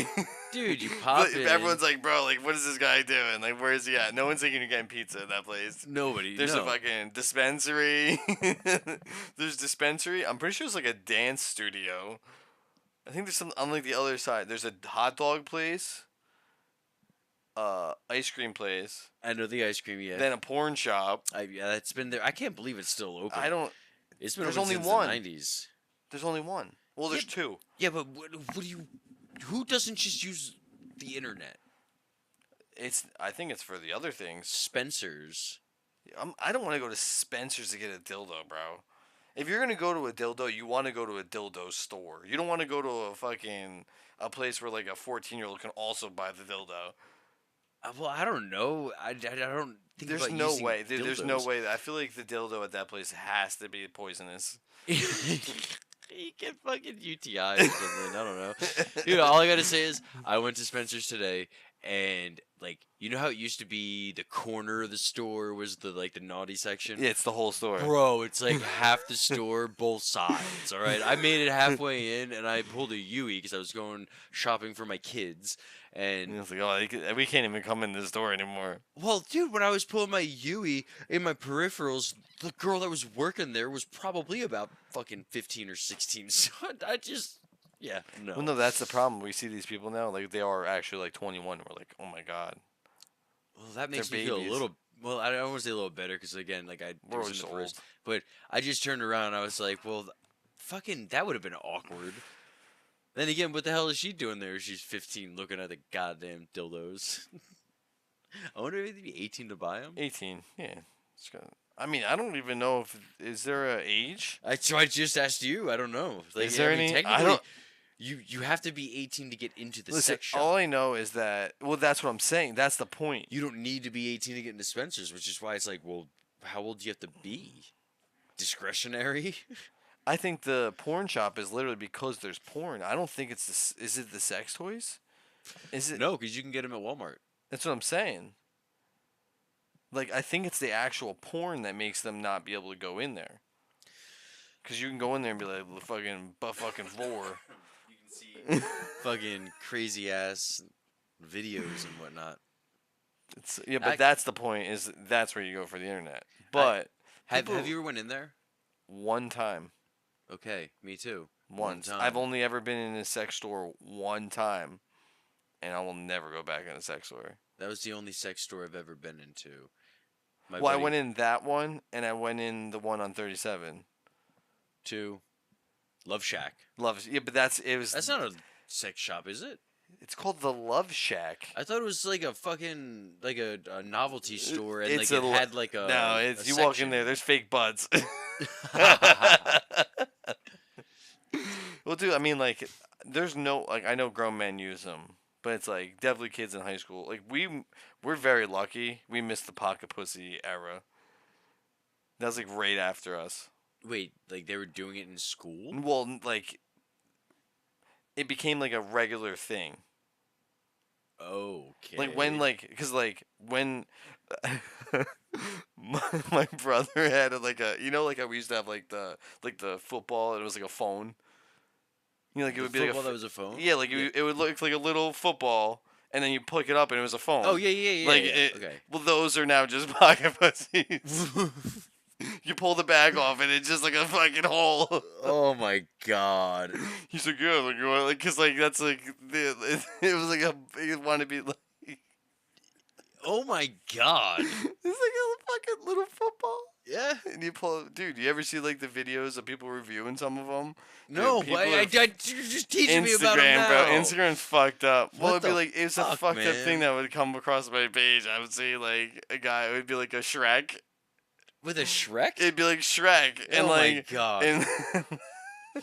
Dude, you pop in. everyone's like, bro, like what is this guy doing? Like where is he at? No one's thinking you're getting pizza in that place. Nobody. There's no. a fucking dispensary. There's dispensary. I'm pretty sure it's like a dance studio. I think there's some on like the other side. There's a hot dog place. Ice cream place. I know the ice cream. Yeah. Then a porn shop. Yeah, that's been there. I can't believe it's still open. I don't. It's been There's open only since one. the 90s. There's only one. Well, there's two. Yeah, but what do you? Who doesn't just use the internet? I think it's for the other things. Spencer's. I don't want to go to Spencer's to get a dildo, bro. If you're gonna go to a dildo, you want to go to a dildo store. You don't want to go to a place where like a 14-year-old can also buy the dildo. Well, I don't know. I don't think There's about no using way. There's no dildos. way. I feel like the dildo at that place has to be poisonous. You get fucking UTI or something. I don't know. Dude, all I gotta say is I went to Spencer's today, and like you know how it used to be the corner of the store was the naughty section. Yeah, it's the whole store. Bro, it's like half the store, both sides. All right, I made it halfway in, and I pulled a Yui because I was going shopping for my kids. And And it's like, oh, we can't even come in this store anymore. well, dude, when I was pulling my Yui in my peripherals, the girl that was working there was probably about fucking 15 or 16. So I just, yeah, no. Well, no, that's the problem. We see these people now, like they are actually like 21. We're like, oh my god, Well, that makes they're me feel a babies. little. Well, I don't want to say a little better because again, like I We're was in just the old. first, but I just turned around. And I was like, well, fucking, that would have been awkward. Then again, what the hell is she doing there? She's 15, looking at the goddamn dildos. I wonder if it'd be 18 to buy them. 18. Yeah. I mean, I don't even know if is there a age. I just asked you. I don't know. Like, Is there I mean, any? I technically, don't. you have to be 18 to get into the Listen, sex shop. all I know is that. Well, that's what I'm saying. That's the point. You don't need to be 18 to get into Spencer's, which is why it's like, well, how old do you have to be? Discretionary? I think the porn shop is literally because there's porn. I don't think it's the. Is it the sex toys? Is it? No, because you can get them at Walmart. That's what I'm saying. Like, I think it's the actual porn that makes them not be able to go in there. Because you can go in there and be like, fucking butt fucking floor. You can see fucking crazy ass videos and whatnot. Yeah, but that's the point. Is that's where you go for the internet. But Have people- you ever went in there? one time, Okay, me too. once. time. I've only ever been in a sex store one time, and I will never go back in a sex store. That was the only sex store I've ever been into. My Well, I buddy- went in that one, and I went in the one on 37. to Love Shack. Yeah, but it was. That's not a sex shop, is it? It's called the Love Shack. I thought it was like a fucking like a novelty store, and It's like it a had like a No, a it's you walk in section. there. There's fake butts. Well, dude, I mean, like, there's no like I know grown men use them, but it's like definitely kids in high school. Like we're very lucky. We missed the pocket pussy era. That was like right after us. Wait, like they were doing it in school? Well, like it became like a regular thing. Okay. Like when because when my brother had like a like how we used to have like the football and it was like a phone. You know, like it The would be like football that was a phone. yeah, like Yeah. it would look like a little football, and then you pick it up and it was a phone. Oh yeah. Like Okay. well, those are now just pocket pussies. You pull the bag off and it's just like a fucking hole. Oh my god. He's like, yeah, like, you want, like, cause like that's like it was like a it wanted to be like Oh my god. it's like a fucking little football. Yeah. And you pull, dude. You ever see like the videos of people reviewing some of them? No, people but have- you're just teaching me about them Instagram, bro. now. Instagram's fucked up. Well, What it'd be the like it's a fuck, fucked up thing man? that would come across my page. I would see like a guy. It would be like a Shrek. With a Shrek? It'd be like Shrek, and Oh my like god. and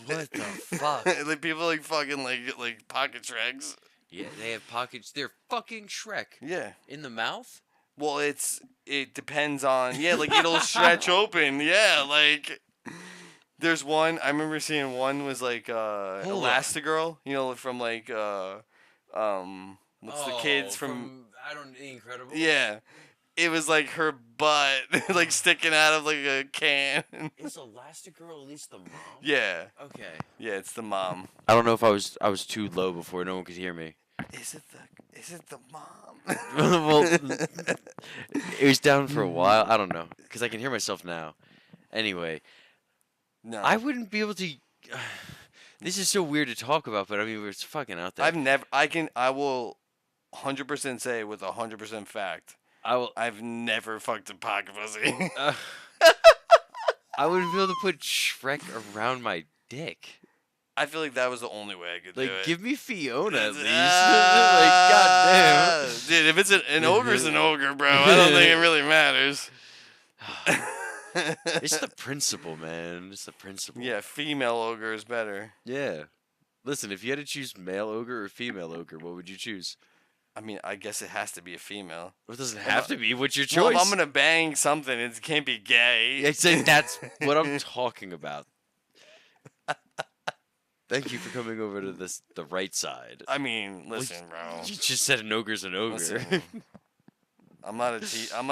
What the fuck? like people like fucking like pocket Shreks. Yeah, they have pockets. They're fucking Shrek. Yeah. In the mouth? Well, it depends on like it'll stretch open. Yeah, like there's one I remember seeing one was like Hold on. Elastigirl, you know, from like what's the kids from I don't Incredible. yeah. It was like her butt like sticking out of like a can. Is Elastigirl at least the mom? Yeah. Okay. Yeah, it's the mom. I don't know if I was too low before no one could hear me. Is it the mom? Well, it was down for a while. I don't know because I can hear myself now. Anyway, No. I wouldn't be able to. This is so weird to talk about, but I mean, it's fucking out there. I will 100% say with 100% fact. I will. I've never fucked a pocket pussy. I wouldn't be able to put Shrek around my dick. I feel like that was the only way I could do Like, it. give me Fiona at least. Ah, like, goddamn. dude, if it's an ogre's an ogre, bro. I don't think it really matters. It's the principle, man. It's the principle. Yeah, female ogre is better. Yeah. Listen, if you had to choose male ogre or female ogre, what would you choose? I mean, I guess it has to be a female. It doesn't have to be. What's your Well, choice? if I'm gonna bang something, it can't be gay. That's what I'm talking about. Thank you for coming over to the right side. I mean, listen, bro. You just said an ogre's an ogre. Listen, I'm not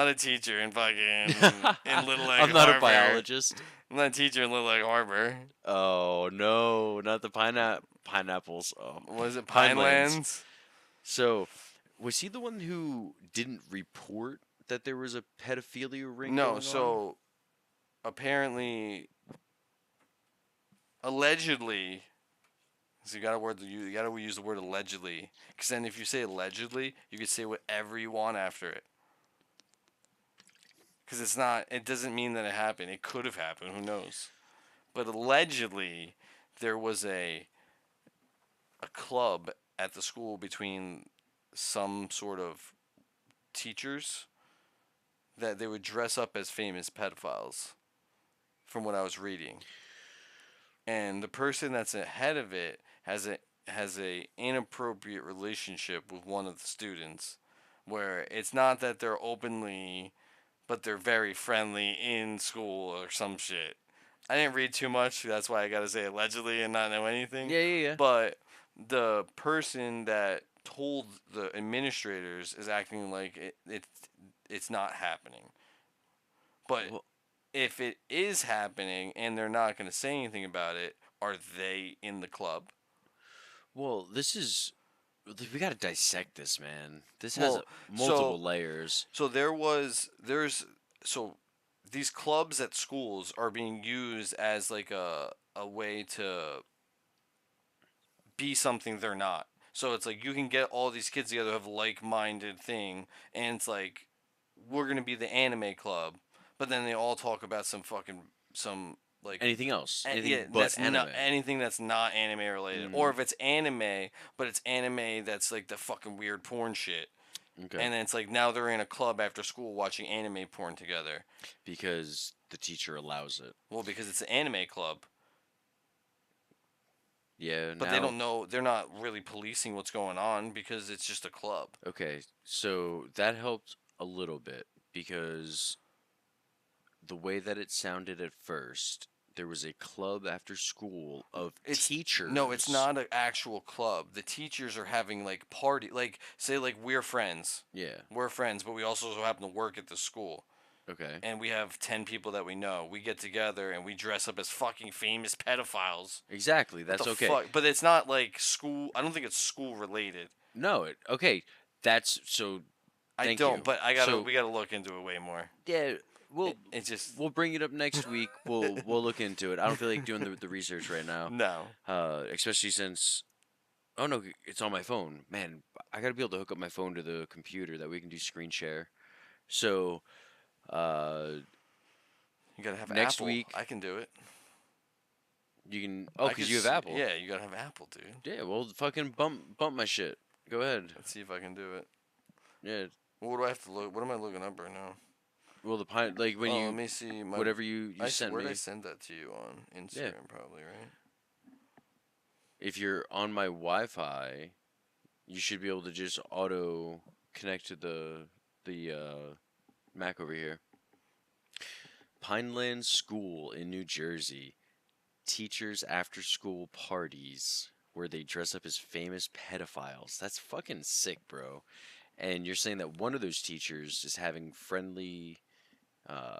a teacher in fucking in Little Egg I'm not Harbor. a biologist. I'm not a teacher in Little Egg Harbor. Oh no, not the pineapples. Oh, What is it? Pinelands. Pinelands? So, was he the one who didn't report that there was a pedophilia ring? No, going on? so apparently, allegedly, so you gotta use the word allegedly, because then if you say allegedly, you can say whatever you want after it. Because it doesn't mean that it happened. It could have happened. Who knows? But allegedly, there was a club at the school between some sort of teachers that they would dress up as famous pedophiles, from what I was reading. And the person that's ahead of it has a inappropriate relationship with one of the students, where it's not that they're openly, but they're very friendly in school or some shit. I didn't read too much. That's why I gotta say allegedly and not know anything. Yeah. But the person that told the administrators is acting like it's not happening. But Well- if it is happening and they're not going to say anything about it, are they in the club? Well, we got to dissect this, man. This has Well, multiple layers. So so these clubs at schools are being used as like a way to be something they're not. So it's like you can get all these kids together who have like-minded thing, and it's like we're gonna be the anime club, but then they all talk about some like Anything else? Anything yeah, but that's anime. anything that's not anime related, or if it's anime, but it's anime that's like the fucking weird porn shit. Okay. And then it's like now they're in a club after school watching anime porn together. Because the teacher allows it. Well, because it's an anime club. Yeah. But they don't know. They're not really policing what's going on because it's just a club. Okay, so that helped a little bit because the way that it sounded at first, there was a club after school of teachers. No, it's not an actual club. The teachers are having like party, like say like we're friends. Yeah. We're friends, but we also happen to work at the school. Okay. and we have 10 people that we know. We get together and we dress up as fucking famous pedophiles. Exactly. What the That's okay. fuck? But it's not like school. I don't think it's school related. No. Okay. That's so. I Thank don't, you. but So we gotta look into it way more. yeah, we'll It just we'll bring it up next week. We'll look into it. I don't feel like doing the research right now. no. Especially since oh no, it's on my phone. Man, I gotta be able to hook up my phone to the computer that we can do screen share. So uh, You gotta have next Apple. week I can do it. you can. Oh, I because could. you have Apple. Yeah, you gotta have Apple, dude. Yeah. Well, fucking bump my shit. Go ahead. Let's see if I can do it. Yeah. What do I have to look? What am I looking up right now? Well, the pine like when Let you me see. whatever you sent where did me. I send that to you on Instagram? Yeah. Probably right. If you're on my Wi-Fi, you should be able to just auto connect to the Mac over here. Pineland School in New Jersey. Teachers after school parties where they dress up as famous pedophiles. That's fucking sick, bro. And you're saying that one of those teachers is having friendly, uh,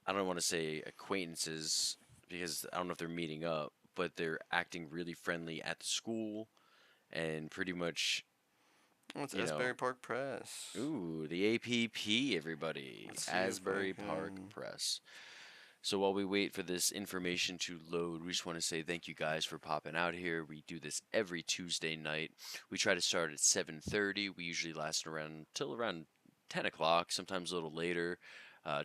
I don't want to say acquaintances because I don't know if they're meeting up, but they're acting really friendly at the school and pretty much, Oh, it's you know, Asbury Park Press. ooh, the APP, everybody. Let's see if I Asbury Park can. Press. So while we wait for this information to load, we just want to say thank you guys for popping out here. We do this every Tuesday night. We try to start at 7:30. We usually last around till around 10 o'clock, sometimes a little later.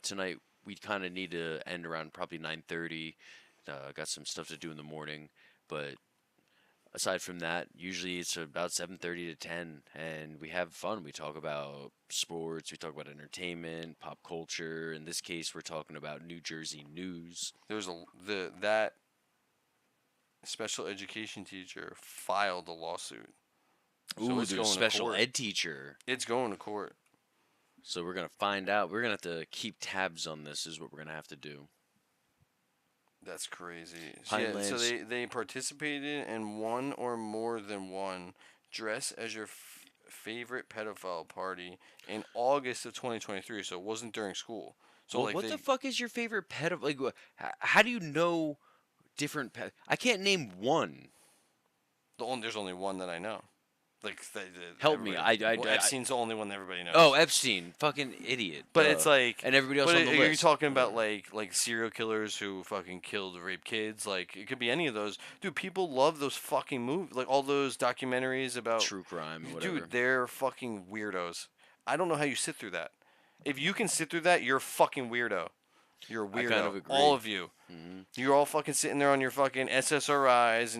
Tonight we kind of need to end around probably 9:30. Got some stuff to do in the morning, but aside from that, usually it's about 7:30 to 10, and we have fun. We talk about sports, we talk about entertainment, pop culture. In this case, we're talking about New Jersey news. There's that special education teacher filed a lawsuit. So Ooh, it's there's a going to special court. ed teacher. It's going to court. So we're gonna find out. We're gonna have to keep tabs on this. Is what we're gonna have to do. That's crazy. So, so Pinelands. they participated in one or more than one dress as your favorite pedophile party in August of 2023. So it wasn't during school. So like What they the fuck is your favorite pet? Like, how do you know different pet? I can't name one. there's only one that I know. Like Help me. Epstein's the only one that everybody knows. Oh, Epstein, fucking idiot. But Duh. it's like, and everybody else but on the are you list. talking about like serial killers who fucking killed, rape kids? Like it could be any of those. Dude, people love those fucking movies, like all those documentaries about True crime, whatever. Dude, they're fucking weirdos. I don't know how you sit through that. If you can sit through that, you're a fucking weirdo. You're a weirdo. I kind of agree. All of you. Mm-hmm. You're all fucking sitting there on your fucking SSRIs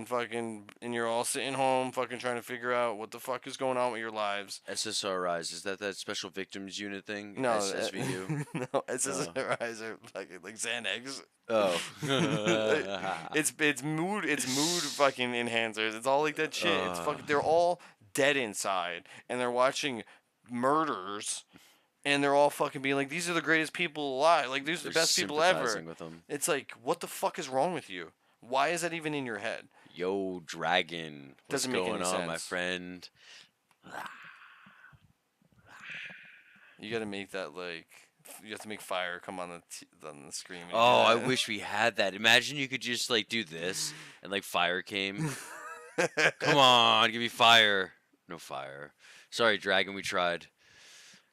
and you're all sitting home fucking trying to figure out what the fuck is going on with your lives. SSRIs, is that Special Victims Unit thing? No, SSVU. no, SSRIs are fucking like Xanax. Oh. it's mood fucking enhancers. It's all like that shit. It's fucking they're all dead inside and they're watching murders and they're all fucking being like, these are the greatest people alive. Like these are the best people ever. Sympathizing with them. It's like, what the fuck is wrong with you? Why is that even in your head? Yo, Dragon. What's Doesn't make going any on, my sense. friend? You gotta make that like you have to make fire come on the screen. Oh, I wish we had that. Imagine you could just like do this and like fire came. Come on, give me fire. No fire. Sorry, Dragon, we tried.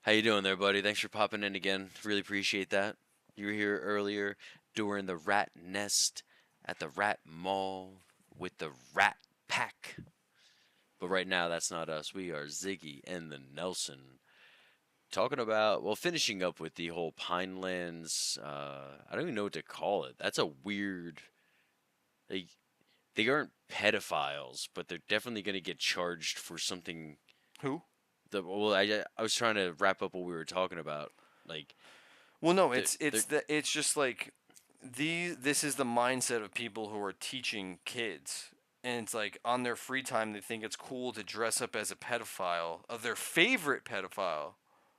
How you doing there, buddy? Thanks for popping in again. Really appreciate that. You were here earlier during the rat nest at the rat mall with the rat pack. But right now, that's not us. We are Ziggy and the Nelson. Talking about, well, finishing up with the whole Pinelands. I don't even know what to call it. That's a weird. They aren't pedophiles, but they're definitely going to get charged for something. Who? I was trying to wrap up what we were talking about. Like, well, no, it's just like this is the mindset of people who are teaching kids. And it's like on their free time, they think it's cool to dress up as a pedophile of their favorite pedophile.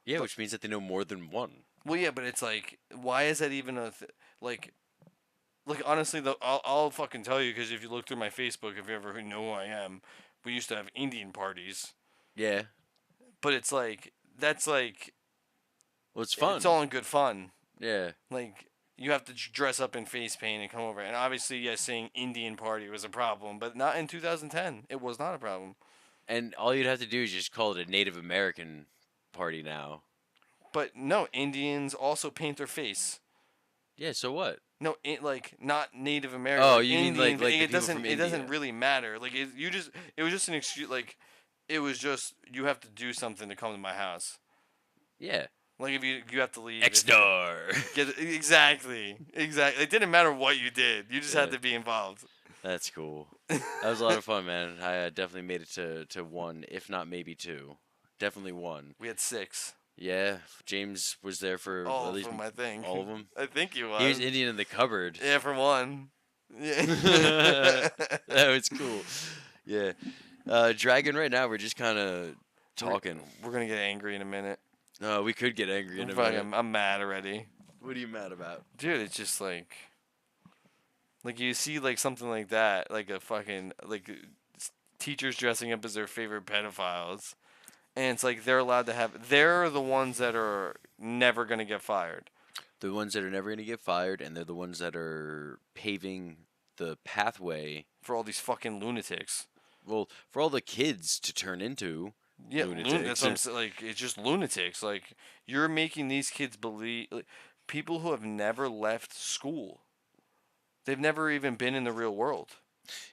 yeah, which means that they know more than one. Well, yeah, but it's like, why is that even like honestly, though, I'll fucking tell you because if you look through my Facebook, if you ever know who I am, we used to have Indian parties. Yeah. But it's like that's like Well, it's It's fun. all in good fun. Yeah. Like you have to dress up in face paint and come over. And obviously, yes, saying Indian party was a problem, but not in 2010. It was not a problem. And all you'd have to do is just call it a Native American party now. But no, Indians also paint their face. Yeah, so what? No, like not Native American, Oh, like you mean Indian. like the It people from doesn't. It doesn't India? really matter. Like it was just an excuse. Like it was just you have to do something to come to my house. Yeah. Like if you have to leave. Next If you door. get exactly. It didn't matter what you did. You just had Yeah, to be involved. that's cool. That was a lot of fun, man. I definitely made it to one, if not maybe two. Definitely one. We had 6. Yeah, James was there for All at of least them, I think. all of them. I think he He was was. Indian in the cupboard. Yeah, for one. Yeah. That was cool. Yeah. Dragon, right now, we're just kind of we're, talking. we're gonna get angry in a minute. We could get angry in I'm a minute. I'm mad already, What are you mad about? dude. It's just like you see like something like that, like a fucking like teachers dressing up as their favorite pedophiles, and it's like they're allowed to have. They're the ones that are never gonna get fired. The ones that are never going to get fired, and they're the ones that are paving the pathway, For all these fucking lunatics. well, for all the kids to turn into Yeah, that's lunatics. what I'm saying. Like, it's just lunatics. Like, you're making these kids believe. Like, people who have never left school, they've never even been in the real world.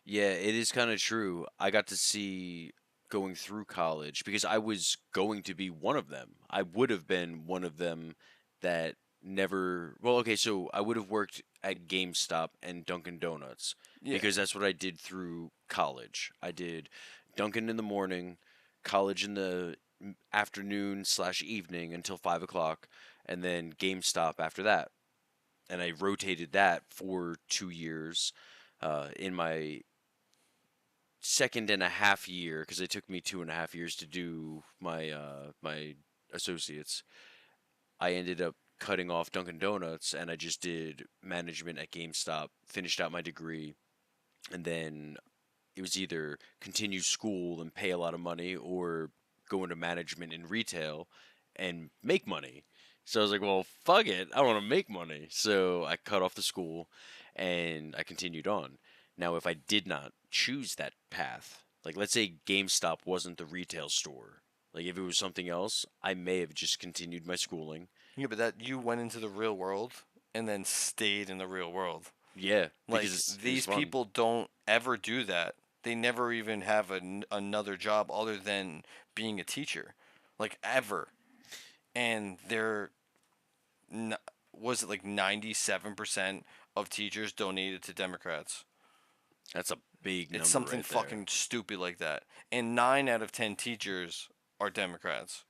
Yeah, it is kind of true. I got to see going through college because I was going to be one of them. I would have been one of them that never. Well, okay, so I would have worked at GameStop and Dunkin' Donuts Yeah. because that's what I did through college. I did Dunkin' in the morning, college in the afternoon slash evening until 5 o'clock, and then GameStop after that. And I rotated that for 2 years. In my second and a half year, because it took me 2.5 years to do my associates, I ended up cutting off Dunkin' Donuts and I just did management at GameStop, finished out my degree, and then it was either continue school and pay a lot of money or go into management in retail and make money. So I was like, well, fuck it. I want to make money. So I cut off the school and I continued on. Now, if I did not choose that path, like let's say GameStop wasn't the retail store, like if it was something else, I may have just continued my schooling. Yeah, but that you went into the real world and then stayed in the real world. Yeah, Like, because it was these fun. people don't ever do that. They never even have another job other than being a teacher. Like, ever. And they're n- was it like 97% of teachers donated to Democrats? That's a big number It's something right there. fucking stupid like that. And 9 out of 10 teachers are Democrats.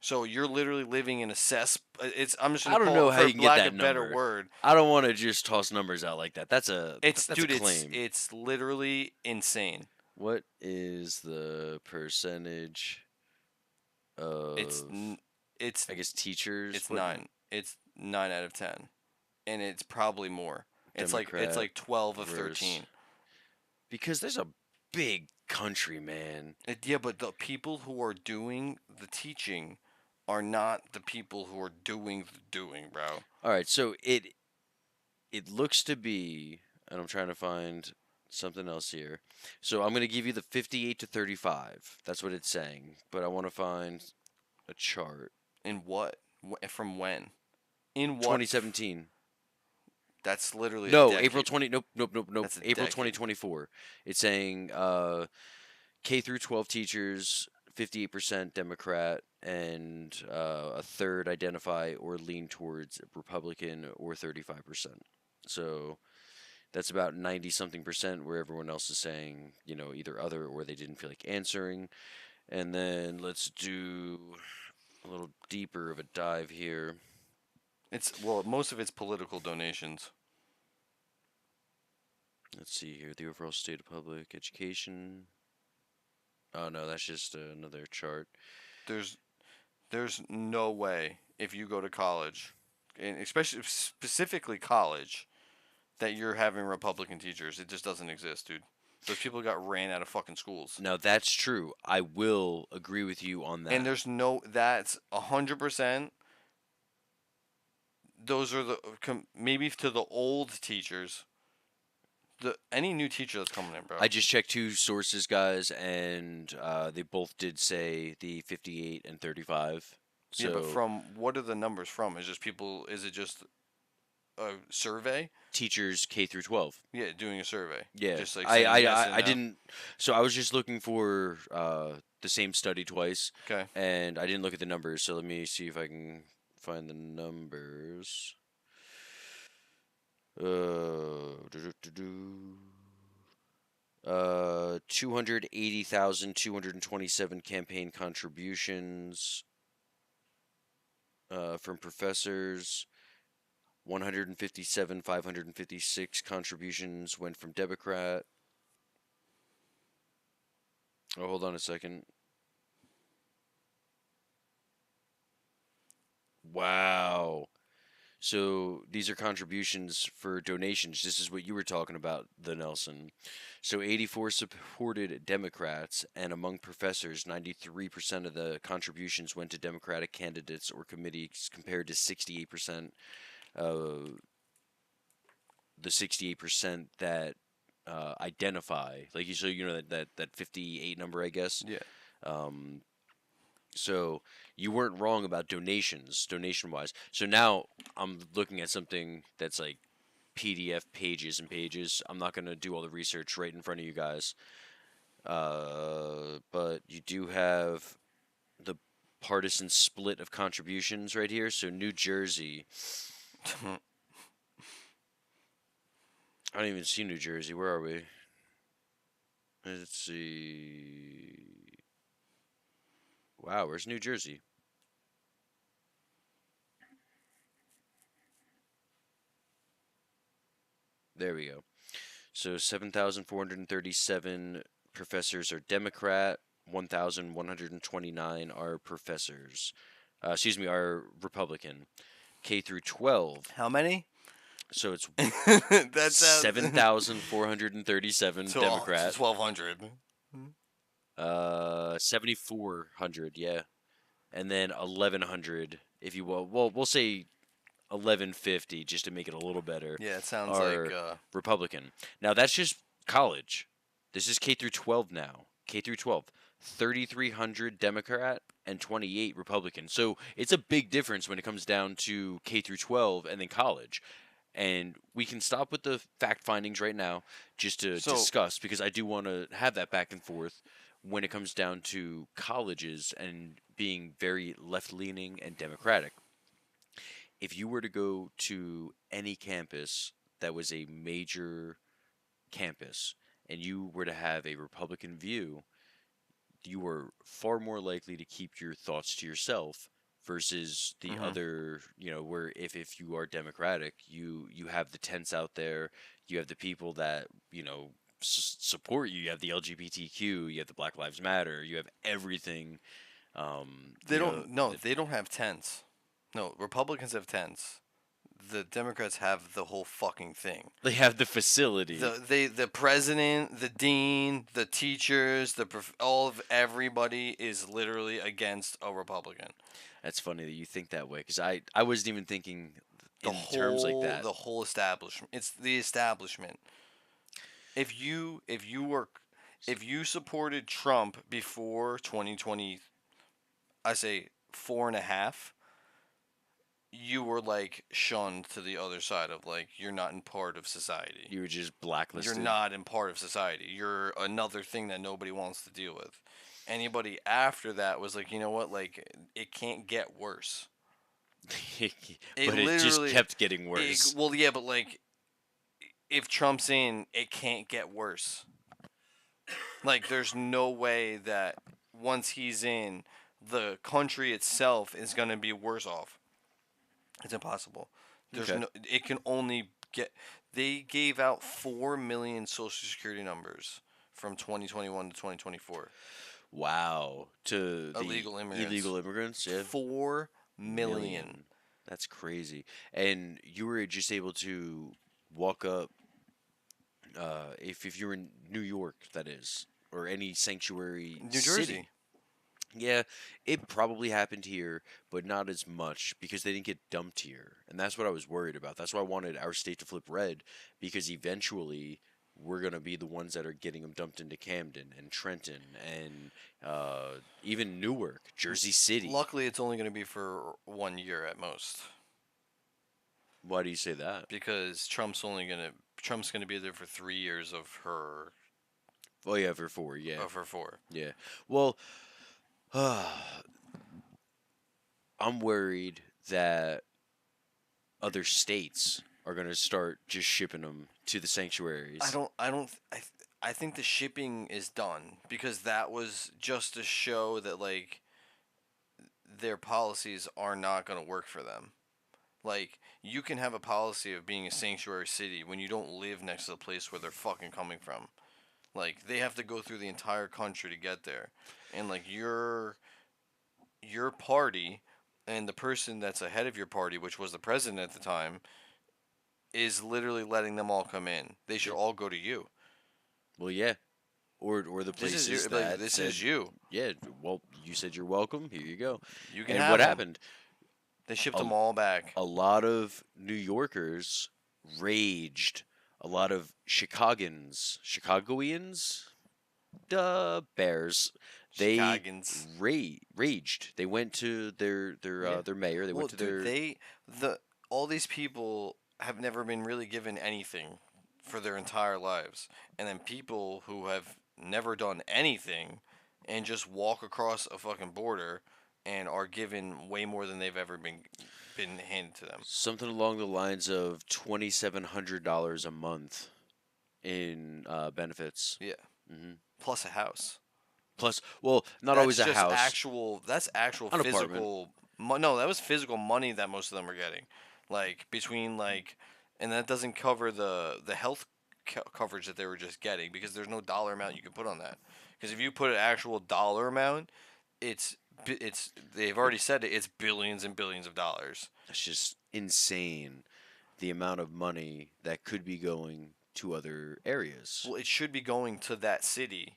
So you're literally living in a cess. It's I'm just I gonna don't call know it, how for you can get lack that of better number. word. I don't want to just toss numbers out like that. It's That's dude. a claim. It's literally insane. What is the percentage It's of, n- it's I guess, teachers? it's What 9. It's 9 out of 10, and it's probably more. It's Democrat like 12 of versus 13. because there's a big country, man. Yeah, but the people who are doing the teaching are not the people who are doing the doing, bro. All right, so it looks to be, and I'm trying to find something else here. So I'm gonna give you the 58 to 35. That's what it's saying, but I want to find a chart. In what? From when? In what? 2017. That's literally a No, decade. April 20. Nope. That's a April decade. 2024. It's saying K through 12 teachers, 58% Democrat, and a third identify or lean towards Republican, or 35%. So that's about 90 something percent, where everyone else is saying, either other or they didn't feel like answering. And then let's do a little deeper of a dive here. Most of it's political donations. Let's see here. The overall state of public education. Oh no, that's just another chart. There's no way if you go to college, and especially specifically college, that you're having Republican teachers. It just doesn't exist, dude. Those people got ran out of fucking schools. Now that's true. I will agree with you on And that. there's no, that's 100%. Those are the, maybe to the old teachers, any new teacher that's coming in, bro. I just checked two sources, guys, and they both did say the 58 and 35. Yeah, but So from, what are the numbers from? Is just people, is it just a survey? teachers K through 12. Yeah, doing a survey. Yeah, Just like saying yes and I no. didn't. So I was just looking for the same study twice, Okay. and I didn't look at the numbers. So let me see if I can find the numbers. Do-do-do-do. 280,227 campaign contributions from professors. 157,556 contributions went from Democrat. Oh, hold on a second. Wow. So these are contributions for donations. This is what you were talking about, the Nelson. So 84 supported Democrats, and among professors, 93% of the contributions went to Democratic candidates or committees, compared to 68%. The 68% that identify, like you, so you know that 58 number, I guess. Yeah. Um, So you weren't wrong about donations, donation wise. So now I'm looking at something that's like PDF pages and pages. I'm not gonna do all the research right in front of you guys. But you do have the partisan split of contributions right here. So New Jersey, I don't even see New Jersey. Where are we? Let's see. Wow, where's New Jersey? There we go. So 7,437 professors are Democrat, 1,129 are professors. Excuse me, are Republican. K through 12. How many? So it's That sounds 7,437 Democrat. 1,200. 7,400, yeah. And then 1,100, if you will. Well, we'll say 1150 just to make it a little better, Yeah, it sounds like are Republican. Now that's just college. This is K through 12 now. K through 12. 3,300 Democrat and 28 Republican. So it's a big difference when it comes down to K through 12 and then college. And we can stop with the fact findings right now just to So- discuss, because I do want to have that back and forth when it comes down to colleges and being very left leaning and democratic. If you were to go to any campus that was a major campus and you were to have a Republican view, you are far more likely to keep your thoughts to yourself versus the Mhm. other, where if you are Democratic, you have the tents out there, you have the people that support you, you have the LGBTQ, you have the Black Lives Matter, you have everything. They don't. No, they don't have tents. No, Republicans have tents. The Democrats have the whole fucking thing. They have the facility. The president, the dean, the teachers, all of everybody is literally against a Republican. That's funny that you think that way, because I wasn't even thinking The in whole terms like that. the whole establishment. It's the establishment. If you supported Trump before 2020, I say 4.5, you were like shunned to the other side of, like, you're not in part of society. You were just blacklisted. You're not in part of society. You're another thing that nobody wants to deal with. Anybody after that was like, you know what, like, it can't get worse. But it just literally- kept getting worse. Well, yeah, but like, if Trump's in, it can't get worse. Like, there's no way that once he's in, the country itself is gonna be worse off. It's impossible. There's Okay. no. It can only get. They gave out 4 million Social Security numbers from 2021 to 2024. Wow. To the Illegal immigrants. Illegal immigrants, yeah. 4 million. That's crazy. And you were just able to walk up if you're in New York, that is, or any sanctuary New city. Jersey. Yeah, it probably happened here, but not as much because they didn't get dumped here. And that's what I was worried about. That's why I wanted our state to flip red because eventually we're going to be the ones that are getting them dumped into Camden and Trenton and even Newark, Jersey City. Luckily, it's only going to be for 1 year at most, Why do you say that? because Trump's gonna be there for 3 years Oh, yeah, for four. Yeah. of her four. Yeah. Well, I'm worried that other states are going to start just shipping them to the sanctuaries. I think the shipping is done because that was just to show that like their policies are not going to work for them. Like, you can have a policy of being a sanctuary city when you don't live next to the place where they're fucking coming from. Like, they have to go through the entire country to get there. And like your party and the person that's ahead of your party, which was the president at the time, is literally letting them all come in. They should all go to you. Well, yeah. Or the This is places your, like, that this said, is you. yeah, well, you said you're welcome. Here you go. You can And have what them. happened? They shipped A, them all back. a lot of New Yorkers raged. A lot of Chicagoans, Bears. They Chicagoans. raged. They went to Yeah. their mayor. They Well, went to dude, their all these people have never been really given anything for their entire lives, and then people who have never done anything and just walk across a fucking border and are given way more than they've ever been handed to them. something along the lines of $2,700 a month in benefits. Yeah. Hmm. Plus a house. Plus, well, not That's always a just house, actual. That's actual an apartment. physical. No, that was physical money that most of them were getting, like between like, and that doesn't cover the health coverage that they were just getting because there's no dollar amount you can put on that. Because if you put an actual dollar amount, it's they've already said it. It's billions and billions of dollars. It's just insane the amount of money that could be going to other areas. Well, it should be going to that city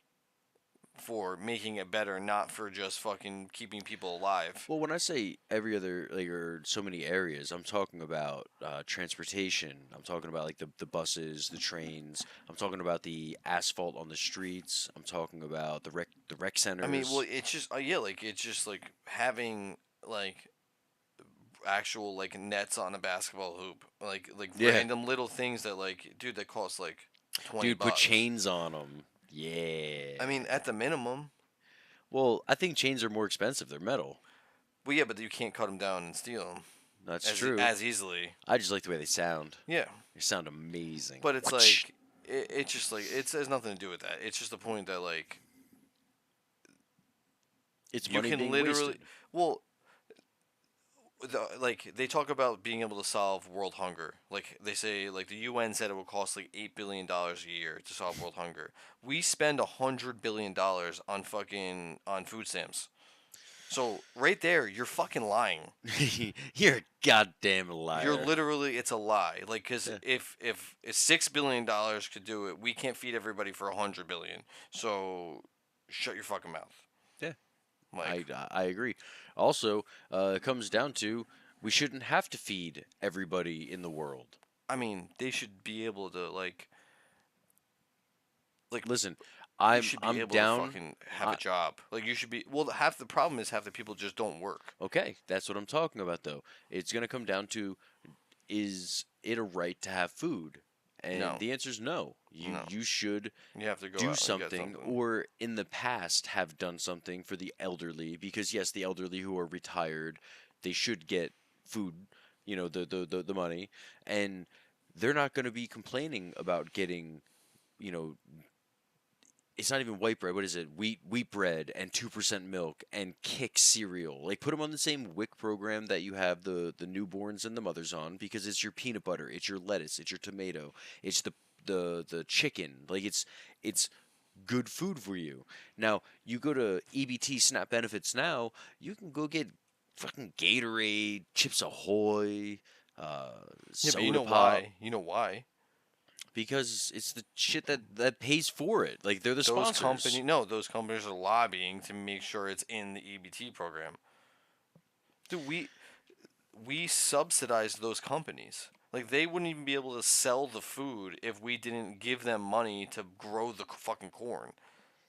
for making it better, not for just fucking keeping people alive. Well, when I say every other, like, or so many areas, I'm talking about transportation. I'm talking about like the buses, the trains. I'm talking about the asphalt on the streets. I'm talking about the rec I mean, well, centers. it's just yeah, like it's just like having like actual like nets on a basketball hoop, like Yeah, random little things that like, dude, that cost like 20 dude, put bucks. chains on them. Yeah. I mean, at the minimum. Well, I think chains are more expensive. They're metal. Well, yeah, but you can't cut them down and steal them That's true. as easily. I just like the way they sound. Yeah, They sound amazing. but it's Whoosh. like it's just like it has nothing to do with that. It's just the point that like It's you money can being literally wasted. well like they talk about being able to solve world hunger. Like they say, like the UN said it would cost like $8 billion a year to solve world hunger. We spend $100 billion on on food stamps. So right there, you're fucking lying. You're a goddamn liar. You're literally, it's a lie. Like, cause Yeah. if $6 billion could do it, we can't feed everybody for 100 billion. So shut your fucking mouth. Yeah. Like, I agree. Also, it comes down to we shouldn't have to feed everybody in the world. I mean, they should be able to like Listen, you should be I'm able down. to fucking have I- a job. Like you should be. Well, half the problem is half the people just don't work. Okay, that's what I'm talking about though. It's gonna come down to is it a right to have food? And No. the answer is no. No. You should You have to go do out and get something, something. or in the past have done something for the elderly, because yes, the elderly who are retired, they should get food, the money, and they're not going to be complaining about getting, you know it's not even white bread. What is it? Wheat bread and 2% milk and kick cereal. Like, put them on the same WIC program that you have the newborns and the mothers on, because it's your peanut butter, it's your lettuce, it's your tomato, it's the chicken. Like, it's good food for you. Now, you go to EBT SNAP benefits now, you can go get fucking Gatorade, Chips Ahoy, Yeah, but you soda know pop. why? You know why? Because it's the shit that pays for it. Like they're the Those sponsors. company no, those companies are lobbying to make sure it's in the EBT program. Dude, we subsidize those companies. Like they wouldn't even be able to sell the food if we didn't give them money to grow the fucking corn.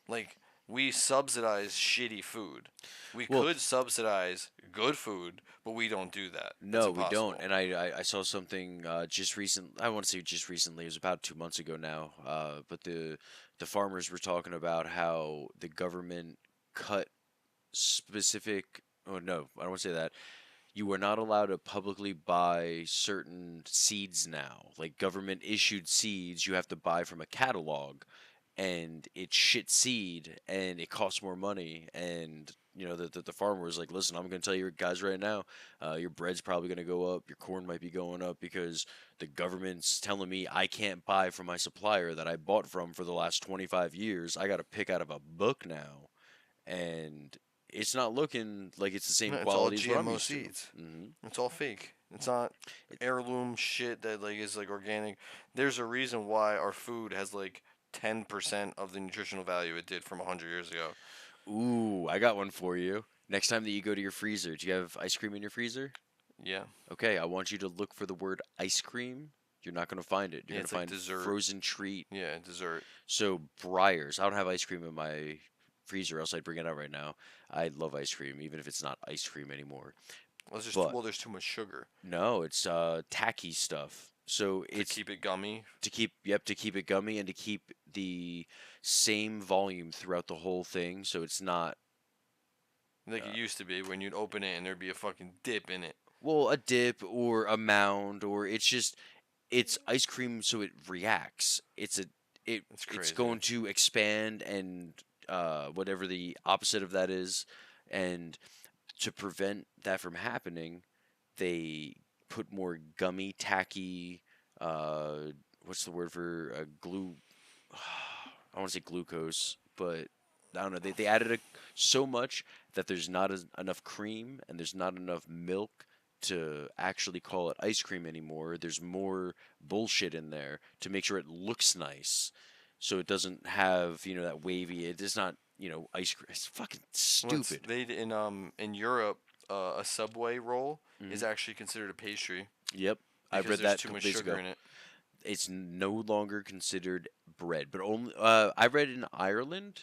Like we subsidize shitty food. We Well, could subsidize good food, but we don't do that. That's no, we don't. impossible. And I saw something just recent. I want to say just recently. It was about 2 months ago now. But the farmers were talking about how the government cut specific. Oh no, I don't want to say that. You are not allowed to publicly buy certain seeds now. Like government issued seeds, you have to buy from a catalog, and it's shit seed, and it costs more money. And the farmer was like, "Listen, I'm gonna tell you guys right now, your bread's probably gonna go up, your corn might be going up because the government's telling me I can't buy from my supplier that I bought from for the last 25 years. I got to pick out of a book now, and." It's not looking like it's the No, same it's all quality as what I'm GMO used to. seeds. Hmm. It's all fake. It's not heirloom shit that like is like organic. There's a reason why our food has like 10% of the nutritional value it did from 100 years ago. Ooh, I got one for you. Next time that you go to your freezer, do you have ice cream in your freezer? Yeah. Okay, I want you to look for the word ice cream. You're not going to find it. You're Yeah, going to it's like find dessert. frozen treat. Yeah, dessert. So, Briars. I don't have ice cream in my freezer, else I'd bring it out right now. I love ice cream, even if it's not ice cream anymore. But There's too much sugar no, it's tacky stuff. So to it's keep it gummy. to keep it gummy and to keep the same volume throughout the whole thing. So it's not Like it uh, used to be when you'd open it and there'd be a fucking dip in it. well, a dip or a mound, or it's ice cream, so it reacts. It's It's crazy. going to expand and whatever the opposite of that is, and to prevent that from happening, they put more gummy, tacky. Uh, what's the word for glue? I want to say glucose, but I don't know. They added so much that there's not enough cream and there's not enough milk to actually call it ice cream anymore. There's more bullshit in there to make sure it looks nice, so it doesn't have that wavy. It is not ice cream. It's fucking What's stupid. they in Europe a Subway roll Hmm. is actually considered a pastry Yep, I because read there's that a too couple much days sugar ago. in it. It's no longer considered bread, but only I read in Ireland.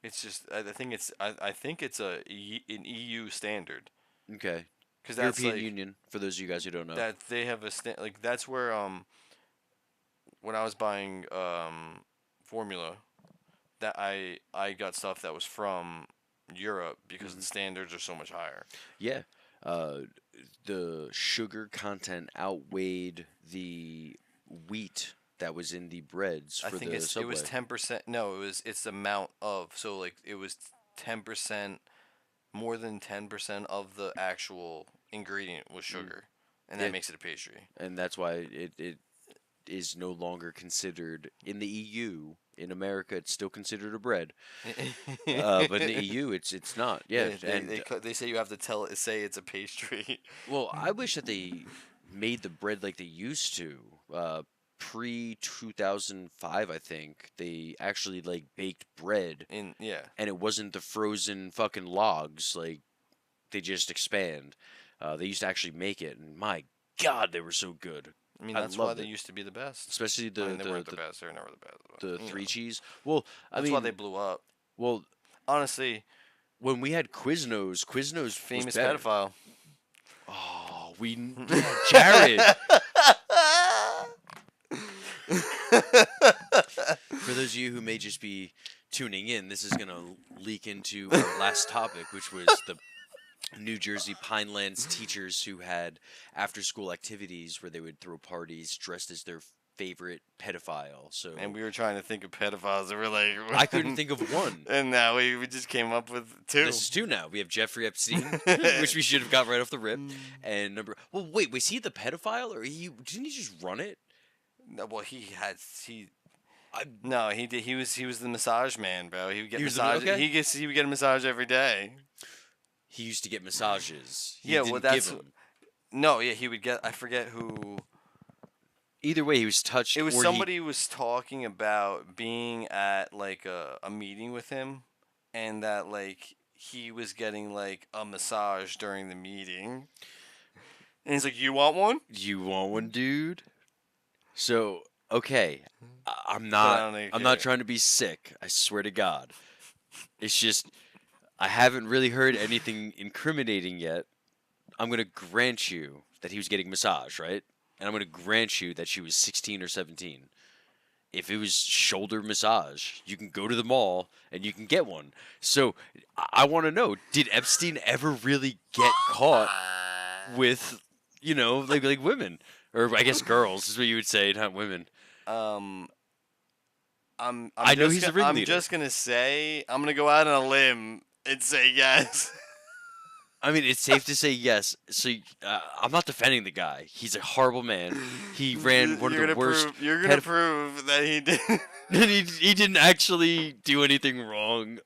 It's just I think it's an EU standard Okay, because that's European like Union. For those of you guys who don't know. that they have like that's where when I was buying formula that I got stuff that was from Europe because the Hmm. standards are so much higher. Yeah, uh, the sugar content outweighed the wheat that was in the breads I for think the it was Subway. 10%. No, it's the amount of so like it was 10% more than 10% of the actual ingredient was Mm, sugar, and that yeah, makes it a pastry. and that's why it is no longer considered in the EU. In America, it's still considered a bread, but in the EU, it's not. Yeah, and They say you have to say it's a pastry. well, I wish that they made the bread like they used to. Pre 2005, I think they actually like baked bread, In yeah, and it wasn't the frozen fucking logs. Like they just expand. They used to actually make it, and my god, they were so good. I mean I that's why loved they it, used to be the best. especially I mean they weren't the best. They were never the best. the But, three cheese. Well, I that's why they mean, blew up. well, Honestly, when we had Quiznos was famous better. pedophile. Oh, yeah, Jared. For those of you who may just be tuning in, this is going to leak into our last topic, which was the New Jersey Pinelands teachers who had after school activities where they would throw parties dressed as their favorite pedophile. So And we were trying to think of pedophiles, and we're like, I couldn't think of one. and now we just came up with two. This is two now. We have Jeffrey Epstein, which we should have got right off the rip. And well, wait, was he the pedophile or didn't he just run it? No, well, he. I, No, he did. He was the massage man, bro. He would get He was the- massage. okay. He would get a massage every day. he used to get massages. He Yeah, didn't well, give that's them. no. Yeah, he would get. I forget who. Either way, he was touched, It was or somebody who was talking about being at like a meeting with him, and that like he was getting like a massage during the meeting, and he's like, "You want one?" you want one, dude? So okay, I'm But I not. don't think. I'm not trying to be sick. I swear to God. It's just I haven't really heard anything incriminating yet. I'm gonna grant you that he was getting massage, right? And I'm gonna grant you that she was 16 or 17. If it was shoulder massage, you can go to the mall and you can get one. So I want to know: did Epstein ever really get caught with, like women, or I guess girls is what you would say, not women? Um, I'm I know just he's the I'm ringleader. just gonna say I'm gonna go out on a limb and say yes. I mean, it's safe to say yes. So I'm not defending the guy. He's a horrible man. He ran one of the worst. You're gonna prove that he did. He didn't actually do anything wrong.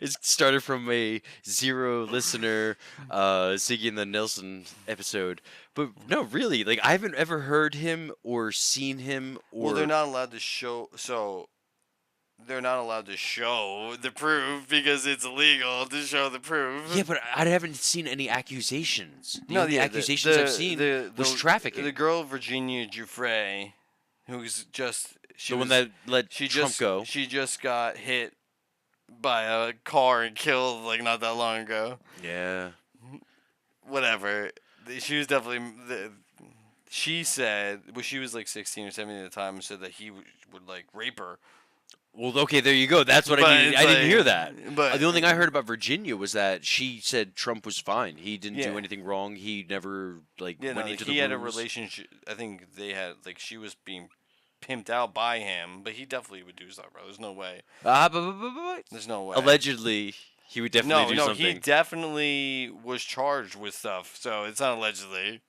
It started from a zero listener, Ziggy and the Nelson episode. But no, really, like I haven't ever heard him or seen him Well, they're or not allowed to show. So they're not allowed to show the proof because it's illegal to show the proof. yeah, but I haven't seen any accusations. The No, only yeah, accusations I've seen was trafficking. The girl Virginia Giuffre, who's just The one that let she Trump go. she just got hit by a car and killed like not that long ago. Yeah. Whatever. She was definitely. She said, well, she was like 16 or 17 at the time, and said that he would like rape her. Well, okay, there you go. That's what But I needed. it's I didn't hear like- that. but- The only thing I heard about Virginia was that she said Trump was fine. He didn't do Yeah. anything wrong. He never Yeah, went no, into he the had a rooms. relationship. I think they had like she was being pimped out by him, but he definitely would do stuff, bro. There's no way. There's no way. Allegedly, he would definitely do no, something. he definitely was charged with stuff. So it's not allegedly.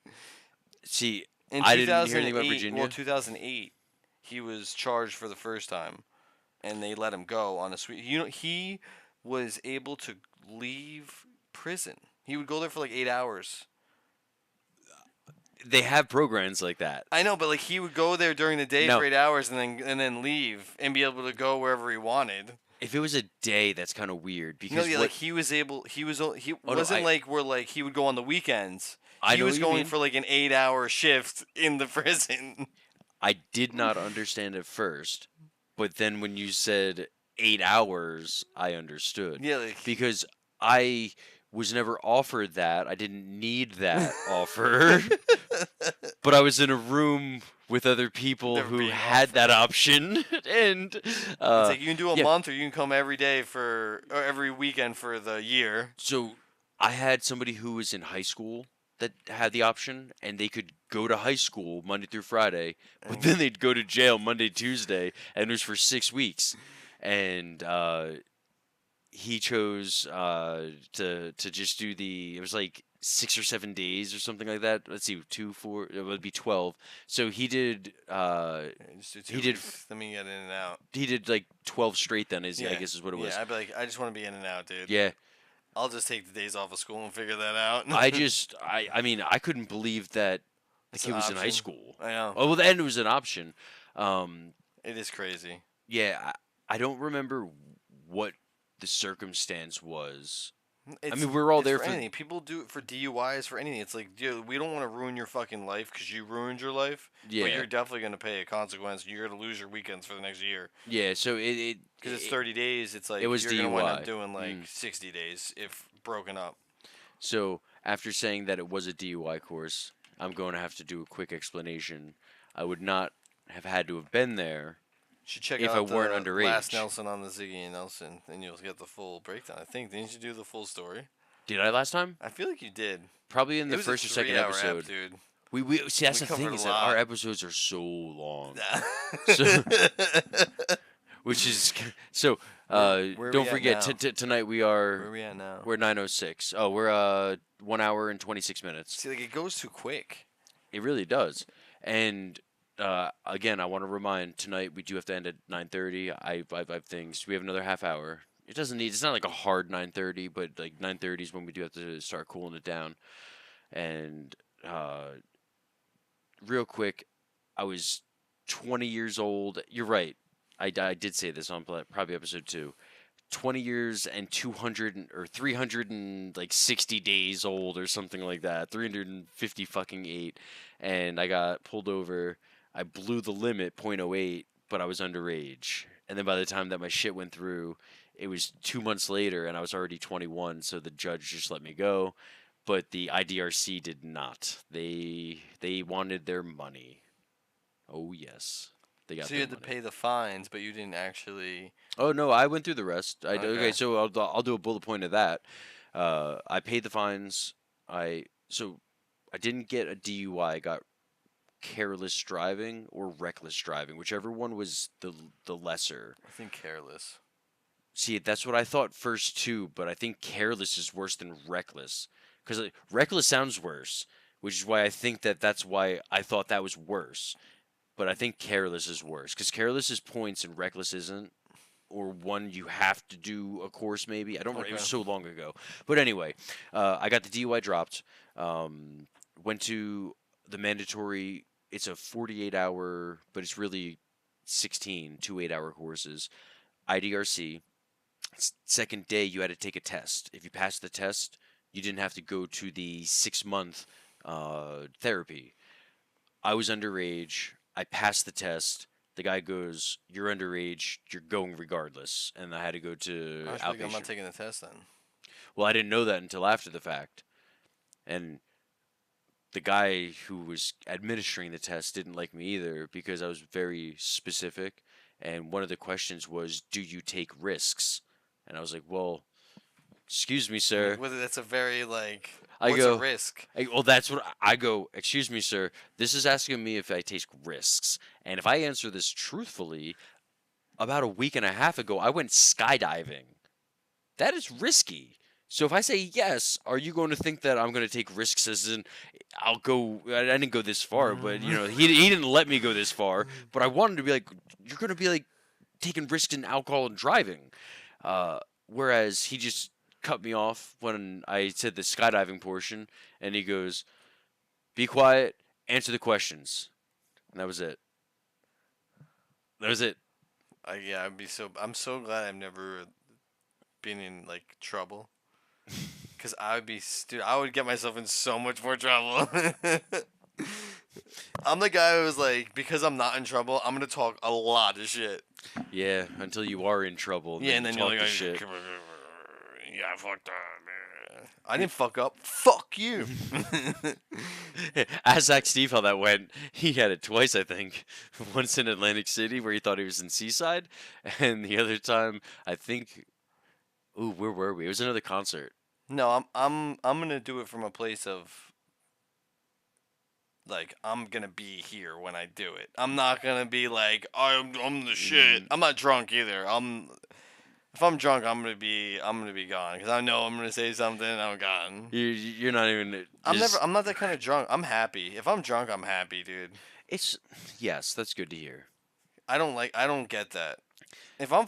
See, In I didn't hear anything about 2008 Virginia. Well, 2008, he was charged for the first time, and they let him go on a sweet. He was able to leave prison. He would go there for like 8 hours. They have programs like that. I know, but like he would go there during the day No. for 8 hours and then leave and be able to go wherever he wanted. If it was a day, that's kind of weird No, because yeah, what, like he was able. He was. He no, wasn't I- like where like he would go on the weekends. I He know was what you going mean. for like an 8-hour shift in the prison. I did not understand at first, but then when you said 8 hours, I understood. Yeah, like Because I was never offered that. I didn't need that offer. But I was in a room with other people Never who being had that option, and it's like you can do a yeah. month or you can come every day or every weekend for the year. so I had somebody who was in high school that had the option, and they could go to high school Monday through Friday, but then they'd go to jail Monday, Tuesday, and it was for 6 weeks. And he chose to just do it was like 6 or 7 days or something like that. Let's see, 2, 4, it would be 12. So he did Just do He did- Let me get in and out. like 12 straight then, I guess is what it was. Yeah, I'd be like, I just want to be in and out, dude. Yeah. I'll just take the days off of school and figure that out. I mean, I couldn't believe that the It's kid an was in high option. school. I know. Oh, well, then it was an option. It is crazy. Yeah, I don't remember what the circumstance was. It's, mean, we're all it's there for for- anything. People do it for DUIs, for anything. It's like, dude, we don't want to ruin your fucking life because you ruined your life. Yeah. But you're definitely going to pay a consequence. You're going to lose your weekends for the next year. Yeah, so Because it's 30 days. It's like, it was you're going to wind DUI. up doing like 60 days if broken up. So after saying that it was a DUI course, I'm going to have to do a quick explanation. I would not have had to have been there. You should check If out I weren't the underage. last Nelson on the Ziggy and Nelson, and you'll get the full breakdown. I think. Didn't you do the full story? Did I last time? I feel like you did. Probably in the It was first a or second 3-hour episode. App, dude. We see that's We the thing covered is a that our lot. episodes are so long, So, which is so. Where are Don't we at forget now? tonight we where are are we at now? we're 9:06. Oh, we're 1 hour and 26 minutes. See, like it goes too quick. It really does. And again, I want to remind tonight we do have to end at 9:30. I have things. We have another half hour. It doesn't need. It's not like a hard 9:30, but like 9:30 is when we do have to start cooling it down. And real quick, I was 20 years old. You're right. I did say this on probably episode 2. 20 years and 200 or 360 days old or something like that. 350 fucking 8. And I got pulled over. I blew the limit, .08, but I was underage. And then by the time that my shit went through, it was 2 months later and I was already 21, so the judge just let me go. But the IDRC did not. They wanted their money. Oh yes. They got So you their had to money. pay the fines, but you didn't actually. Oh no, I went through the rest. Okay, Okay. so I'll do a bullet point of that. I paid the fines. So I didn't get a DUI. I got careless driving or reckless driving, whichever one was the lesser. I think careless. See, that's what I thought first too, but I think careless is worse than reckless because reckless sounds worse, which is why I think that's why I thought that was worse. But I think careless is worse because careless is points and reckless isn't, or one you have to do a course maybe. I don't. It Okay. was so long ago. But anyway, I got the DUI dropped. Went to the mandatory. It's a 48 hour, but it's really 16 2 8-hour courses. IDRC. Second day, you had to take a test. If you passed the test, you didn't have to go to the 6-month therapy. I was underage. I passed the test. The guy goes, "You're underage. You're going regardless." And I had to go to I was like, I'm not outpatient. taking the test then. Well, I didn't know that until after the fact. And the guy who was administering the test didn't like me either because I was very specific. And one of the questions was, "Do you take risks?" And I was like, "Well, excuse me, sir." Whether that's a very like. I What's a go, risk? well, that's what I go. Excuse me, sir. This is asking me if I take risks, and if I answer this truthfully, about a week and a half ago, I went skydiving. That is risky. So if I say yes, are you going to think that I'm going to take risks? As in, I'll go. I didn't go this far, but he didn't let me go this far. But I wanted to be like, you're going to be like taking risks in alcohol and driving. Whereas he just cut me off when I said the skydiving portion, and he goes, "Be quiet, answer the questions," and that was it. That was it. Yeah, I'm so glad I've never been in like trouble. Cause I would be I would get myself in so much more trouble. I'm the guy who was like, because I'm not in trouble, I'm gonna talk a lot of shit. Yeah, until you are in trouble, and Yeah, then and you then you're talk like, the shit. yeah, I fucked up. Man. I didn't fuck up. Fuck you. Ask Zach Steve how that went. He had it twice, I think. Once in Atlantic City, where he thought he was in Seaside, and the other time, I think. Ooh, where were we? It was another concert. No, I'm gonna do it from a place of like I'm gonna be here when I do it. I'm not gonna be like I'm the shit. Mm, I'm not drunk either. If I'm drunk, I'm gonna be gone because I know I'm gonna say something and I'm gone. you're not even. Just, I'm not that kind of drunk. I'm happy. If I'm drunk, I'm happy, dude. it's yes, that's good to hear. I don't get that. If I'm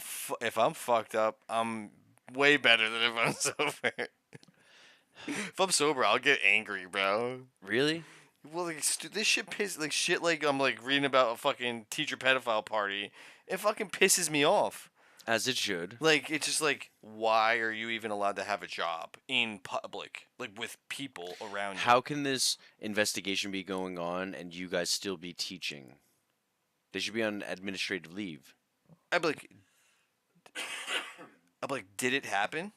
fucked up, I'm way better than if I'm sober. If I'm sober, I'll get angry, bro. Really? Well, like, this shit like shit like I'm like reading about a fucking teacher pedophile party. It fucking pisses me off. As it should. Like it's just like why are you even allowed to have a job in public, like with people around you? How can this investigation be going on and you guys still be teaching? They should be on administrative leave. I'd be like, did it happen?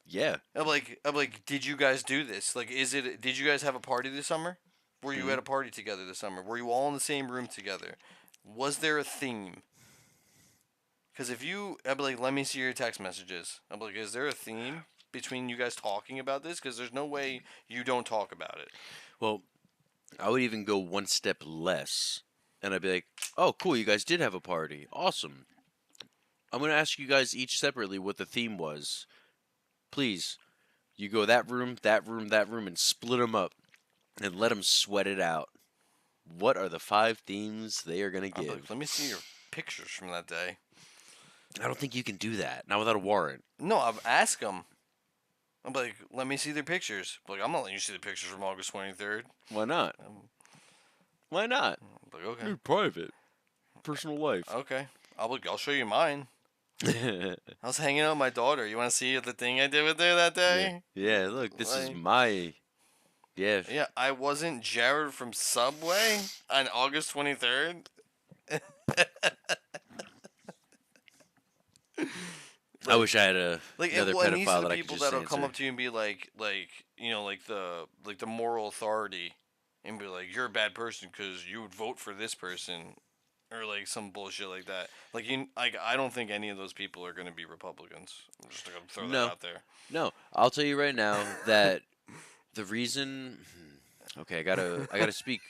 Yeah. I'm like, did you guys do this? Like, did you guys have a party this summer? Were you at a party together this summer? Were you all in the same room together? Was there a theme? Because if you, I'd be like, let me see your text messages. I'm like, is there a theme between you guys talking about this? Because there's no way you don't talk about it. Well, I would even go one step less. And I'd be like, oh, cool, you guys did have a party. Awesome. I'm going to ask you guys each separately what the theme was. Please, you go that room, that room, that room, and split them up. And let them sweat it out. What are the 5 themes they are going to I'm give? like, let me see your pictures from that day. I don't think you can do that. Not without a warrant. No, I've asked them. I'm like, let me see their pictures. Like, I'm not letting you see the pictures from August 23rd. Why not? Why not? Like, okay, You're private, personal life. okay, I'll show you mine. I was hanging out with my daughter. You want to see the thing I did with her that Yeah. day? Yeah. Look, this is Like, my. Yeah. yeah, I wasn't Jared from Subway on August 23rd. I Like, wish I had another and these are pedophile the that I could people just that'll come answer. up to you and be like you know, like the moral authority, and be like, you're a bad person because you would vote for this person, or like some bullshit like that. Like I don't think any of those people are gonna be Republicans. I'm just gonna throw that No, out there. no. I'll tell you right now that the reason. Okay, I gotta speak.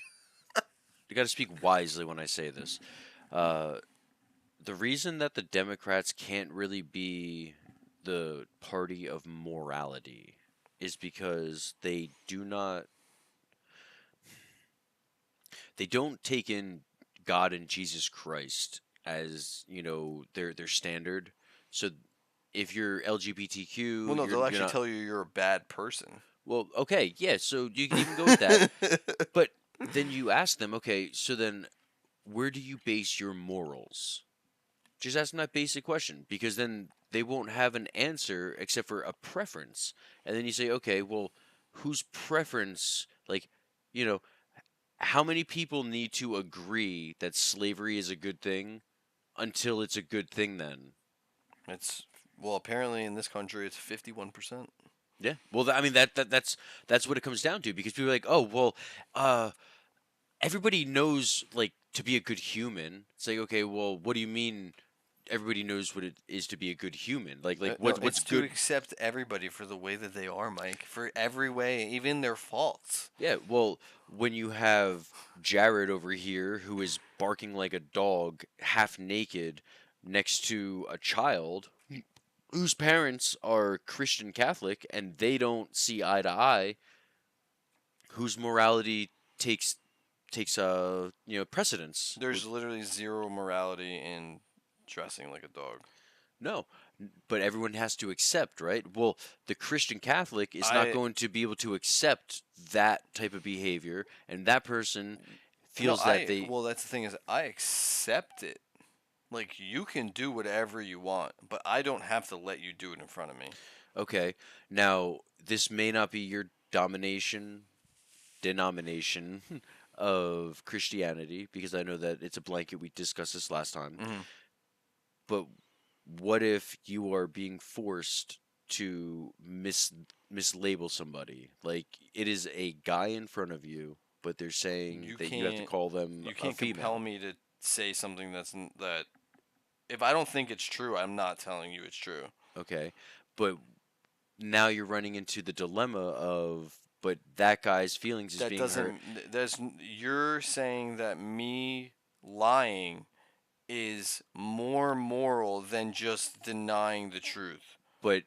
I gotta speak wisely when I say this. Uh, the reason that the Democrats can't really be the party of morality is because they don't take in God and Jesus Christ as their standard. So if you're LGBTQ, Well, no, they'll you're actually not. tell you you're a bad person. Well, okay, yeah. So you can even go with that, but then you ask them, okay, so then where do you base your morals? Just ask them that basic question because then they won't have an answer except for a preference. And then you say, okay, well, whose preference, like, you know, how many people need to agree that slavery is a good thing until it's a good thing then? It's well, apparently in this country it's 51%. Yeah. Well, I mean that's what it comes down to because people are like, "Oh, well, uh everybody knows like to be a good human." It's like, "Okay, well, what do you mean everybody knows what it is to be a good human? Like No, what's it's to good?" accept everybody for the way that they are, Mike. For every way, even their faults. Yeah, well, when you have Jared over here who is barking like a dog, half naked, next to a child whose parents are Christian Catholic and they don't see eye to eye, whose morality takes precedence. There's literally zero morality in dressing like a dog. No, but everyone has to accept, right? Well, the Christian Catholic is not I going to be able to accept that type of behavior, and that person no, feels that I they well, that's the thing is I accept it. Like you can do whatever you want, but I don't have to let you do it in front of me. okay. Now, this may not be your domination denomination of Christianity because I know that it's a blanket. We discussed this last time. Hmm. But what if you are being forced to mislabel somebody? Like it is a guy in front of you, but they're saying You that you have to can't call them you a can't compel female. me to say something that if I don't think it's true, I'm not telling you it's true. Okay. But now you're running into the dilemma of but that guy's feelings is That being hurt. doesn't there's you're saying that me lying is more moral than just denying the truth. But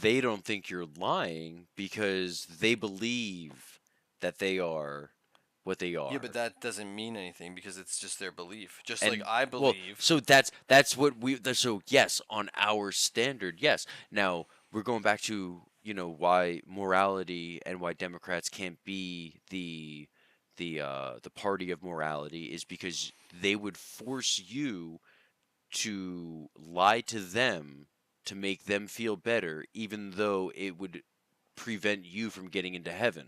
they don't think you're lying because they believe that they are what they Yeah, but are. that doesn't mean anything because it's just their belief. Just like And I well, believe. so that's what so yes, on our standard, yes. Now we're going back to why morality and why Democrats can't be the party of morality is because they would force you to lie to them to make them feel better, even though it would prevent you from getting into heaven,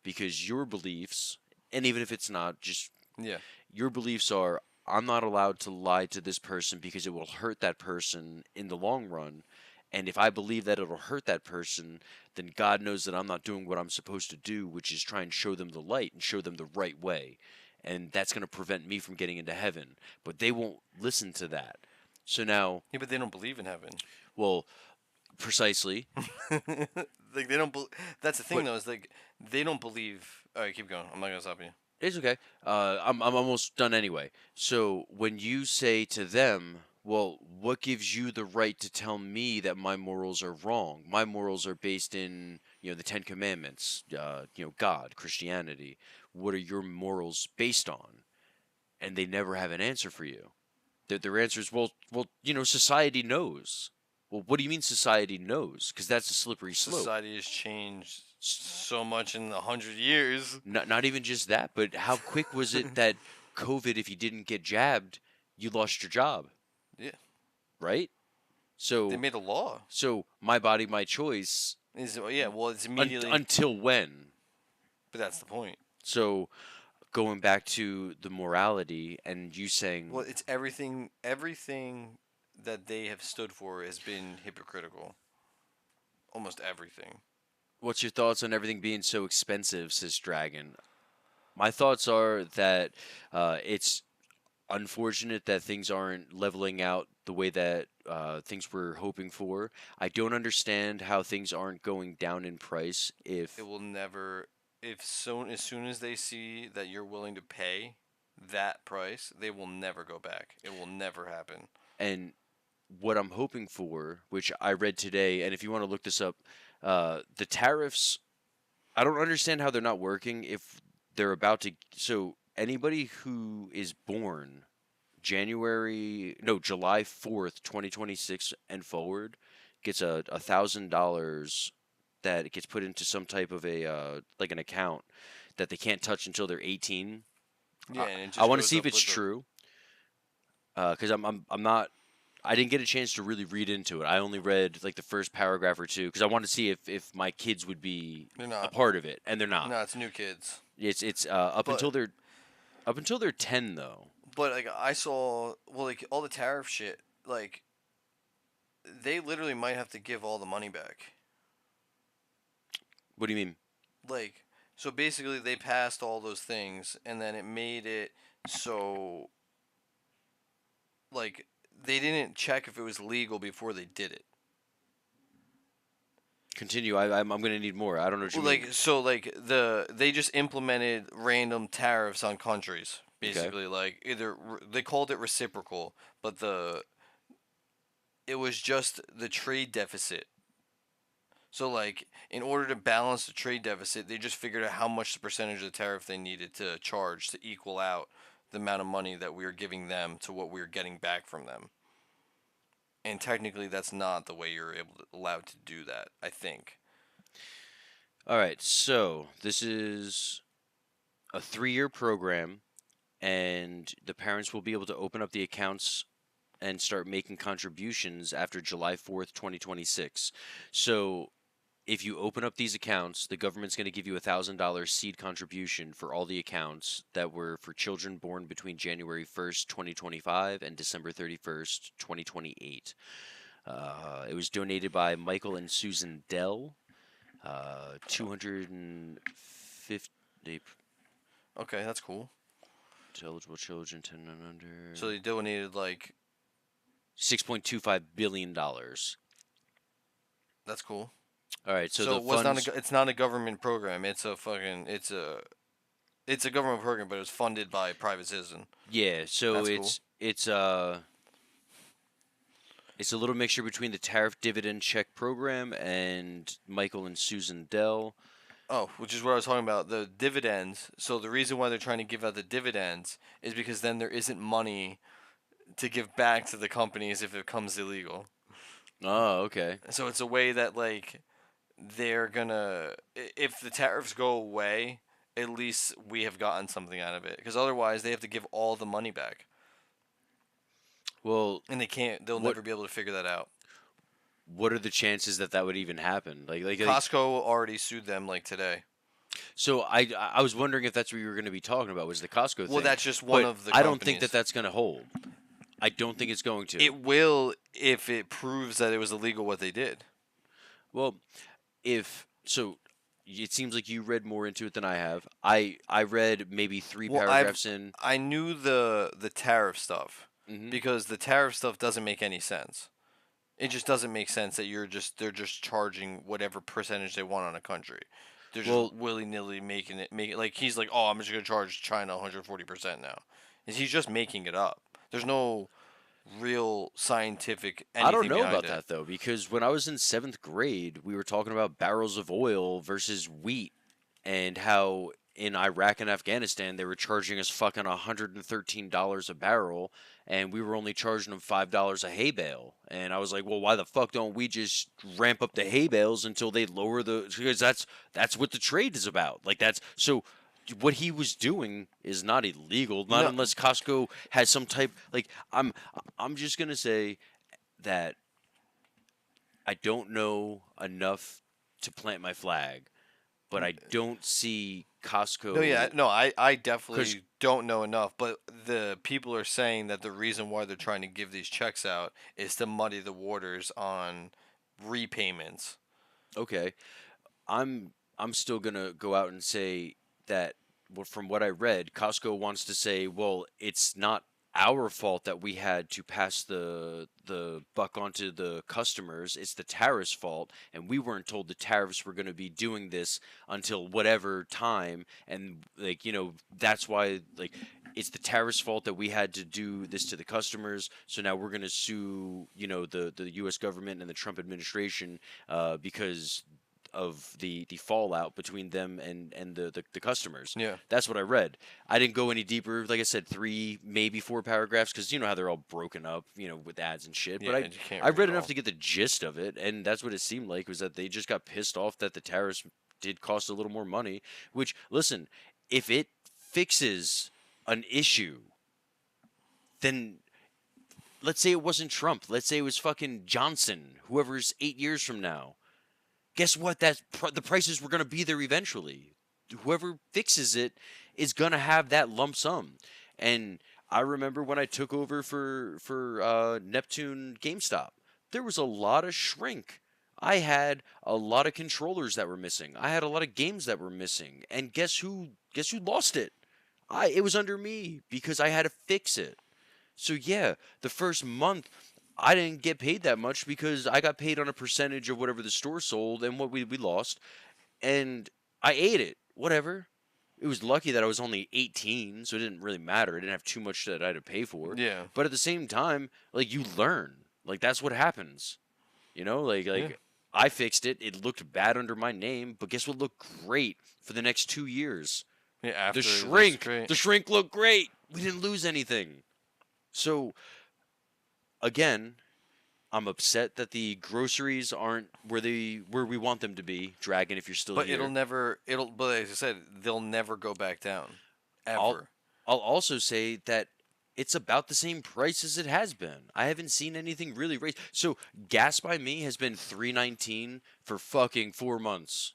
because your beliefs, and even if it's not, just Yeah. your beliefs are I'm not allowed to lie to this person because it will hurt that person in the long run. And if I believe that it'll hurt that person, then God knows that I'm not doing what I'm supposed to do, which is try and show them the light and show them the right way. And that's going to prevent me from getting into heaven. But they won't listen to that. So now, Yeah, but they don't believe in heaven. well, precisely. Like they don't. That's the thing But though. Is like they don't believe. All right, keep going. I'm not gonna stop you. it's okay. I'm almost done anyway. So when you say to them, well, what gives you the right to tell me that my morals are wrong? My morals are based in, the Ten Commandments, God, Christianity. What are your morals based on? And they never have an answer for you. Their answer is, well, society knows. Well, what do you mean society knows? Because that's a slippery slope. Society has changed so much in 100 years. Not even just that, but how quick was it that COVID, if you didn't get jabbed, you lost your job, Yeah, right? they So made a law. my body, my choice. Is yeah, well, it's immediately. Until when? But that's the point. So going back to the morality and you Well, saying, it's everything. Everything that they have stood for has been hypocritical. Almost everything. what's your thoughts on everything being so expensive, says Dragon? My thoughts are that it's unfortunate that things aren't leveling out the way that things were hoping for. I don't understand how things aren't going down in price It if, will never. If as soon as they see that you're willing to pay that price, they will never go back. It will never happen. and what I'm hoping for, which I read today, and if you want to look this up, the tariffs, I don't understand how they're not working if they're about to. So anybody who is born July 4th, 2026 and forward gets $1,000 that it gets put into some type of a like an account that they can't touch until they're 18. Yeah, and it I just want to goes see if up it's with the. true because I'm not. I didn't get a chance to really read into it. I only read like the first paragraph or two because I wanted to see if my kids would be They're a not. part of it, and they're not. No, it's new kids. It's But up until they're 10 though. like I saw, well, like all the tariff shit, like they literally might have to give all the money back. What do you mean? Like, so basically they passed all those things, and then it made it so like they didn't check if it was legal before they did it. Continue. I'm gonna need more. I don't know what you mean. Like so, like they just implemented random tariffs on countries. Okay. Basically, like they called it reciprocal, but it was just the trade deficit. So like in order to balance the trade deficit, they just figured out how much the percentage of the tariff they needed to charge to equal out the amount of money that we were giving them to what we were getting back from them. And technically, that's not the way you're allowed to do that. I think. All right. So this is a 3-year program, and the parents will be able to open up the accounts and start making contributions after July 4th, 2026. So if you open up these accounts, the government's going to give you $1,000 seed contribution for all the accounts that were for children born between January 1st, 2025 and December 31st, 2028. It was donated by Michael and Susan Dell. 250 Okay, that's cool. eligible children 10 and under. So they donated like $6.25 billion. that's cool. All right, so So the it was funds. it's not a government program. It's a government program, but it was funded by a private citizen. Yeah, so That's cool. it's a little mixture between the tariff dividend check program and Michael and Susan Dell. Oh, which is what I was talking about, the dividends. So the reason why they're trying to give out the dividends is because then there isn't money to give back to the companies if it becomes illegal. Oh, okay. So it's a way that like they're gonna if the tariffs go away, at least we have gotten something out of it. Because otherwise, they have to give all the money back, Well, and they can't. They'll what never be able to figure that out. what are the chances that that would even happen? Like Costco already sued them like today. so I was wondering if that's what you were going to be talking about was the Costco Well, thing. that's just one But of the I don't think that companies. that's going to hold. I don't think it's going to. It will if it proves that it was illegal what they did. Well, if so, it seems like you read more into it than I have. I read maybe three Well, paragraphs in. I knew the tariff stuff Hmm. because the tariff stuff doesn't make any sense. It just doesn't make sense that they're just charging whatever percentage they want on a country. They're just Well, willy nilly making it like he's like, oh, I'm just gonna charge China 140% now. And he's just making it up. There's no real scientific I don't anything know behind about it. that though, because when I was in 7th grade, we were talking about barrels of oil versus wheat and how in Iraq and Afghanistan, they were charging us fucking $113 a barrel, and we were only charging them $5 a hay bale. And I was like, well, why the fuck don't we just ramp up the hay bales until they lower the? Because that's what the trade is about. Like that's so. What he was doing is not illegal, not No, unless Costco has some type. Like I'm just gonna say that I don't know enough to plant my flag, but I don't see no, yeah, Costco no. I because definitely don't know enough, but the people are saying that the reason why they're trying to give these checks out is to muddy the waters on repayments. okay, I'm still gonna go out and say that well, from what I read, Costco wants to say, well, it's not our fault that we had to pass the buck onto the customers. It's the tariffs' fault, and we weren't told the tariffs were going to be doing this until whatever time, and like that's why like it's the tariffs' fault that we had to do this to the customers. So now we're going to sue the U.S. government and the Trump administration because of the fallout between them and the customers. Yeah, That's what I read. I didn't go any deeper. Like I said, 3 maybe 4 paragraphs because you know how they're all broken up, with ads and shit. yeah, But I and you can't I read read it enough all. to get the gist of it, and that's what it seemed like was that they just got pissed off that the tariffs did cost a little more money. Which listen, if it fixes an issue, then let's say it wasn't Trump. Let's say it was fucking Johnson, whoever's 8 years from now. Guess what? The prices were going to be there eventually. Whoever fixes it is going to have that lump sum. And I remember when I took over for Neptune GameStop, there was a lot of shrink. I had a lot of controllers that were missing. I had a lot of games that were missing. And guess who? Guess who lost it? It was under me because I had to fix it. So yeah, the first month I didn't get paid that much because I got paid on a percentage of whatever the store sold and what we lost, and I ate it. Whatever. It was lucky that I was only 18, so it didn't really matter. I didn't have too much that I had to pay for. Yeah, But at the same time, like you learn. Like that's what happens. Like yeah, I fixed it. It looked bad under my name, but guess what looked great for the next 2 years? yeah. The After this, shrink. great. The shrink looked great. We didn't lose anything. So again, I'm upset that the groceries aren't where we want them to be. Dragon, if you're still But here. But as I said, they'll never go back down, I'll ever. I'll also say that it's about the same price as it has been. I haven't seen anything really raised. So gas by me has been 319 for fucking 4 months.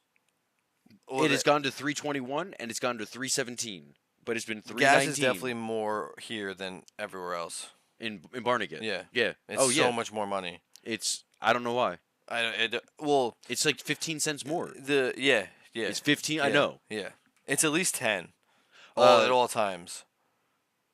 Well, It has gone to 321 and it's gone to 317, but it's been gas is 319 definitely more here than everywhere else. in Barnegat. Yeah, Yeah. it's Oh yeah. so much more money. It's I don't know why. Well, It's like 15 cents more. yeah, It's 15. I yeah, know. yeah. It's at least 10. Uh, At all times.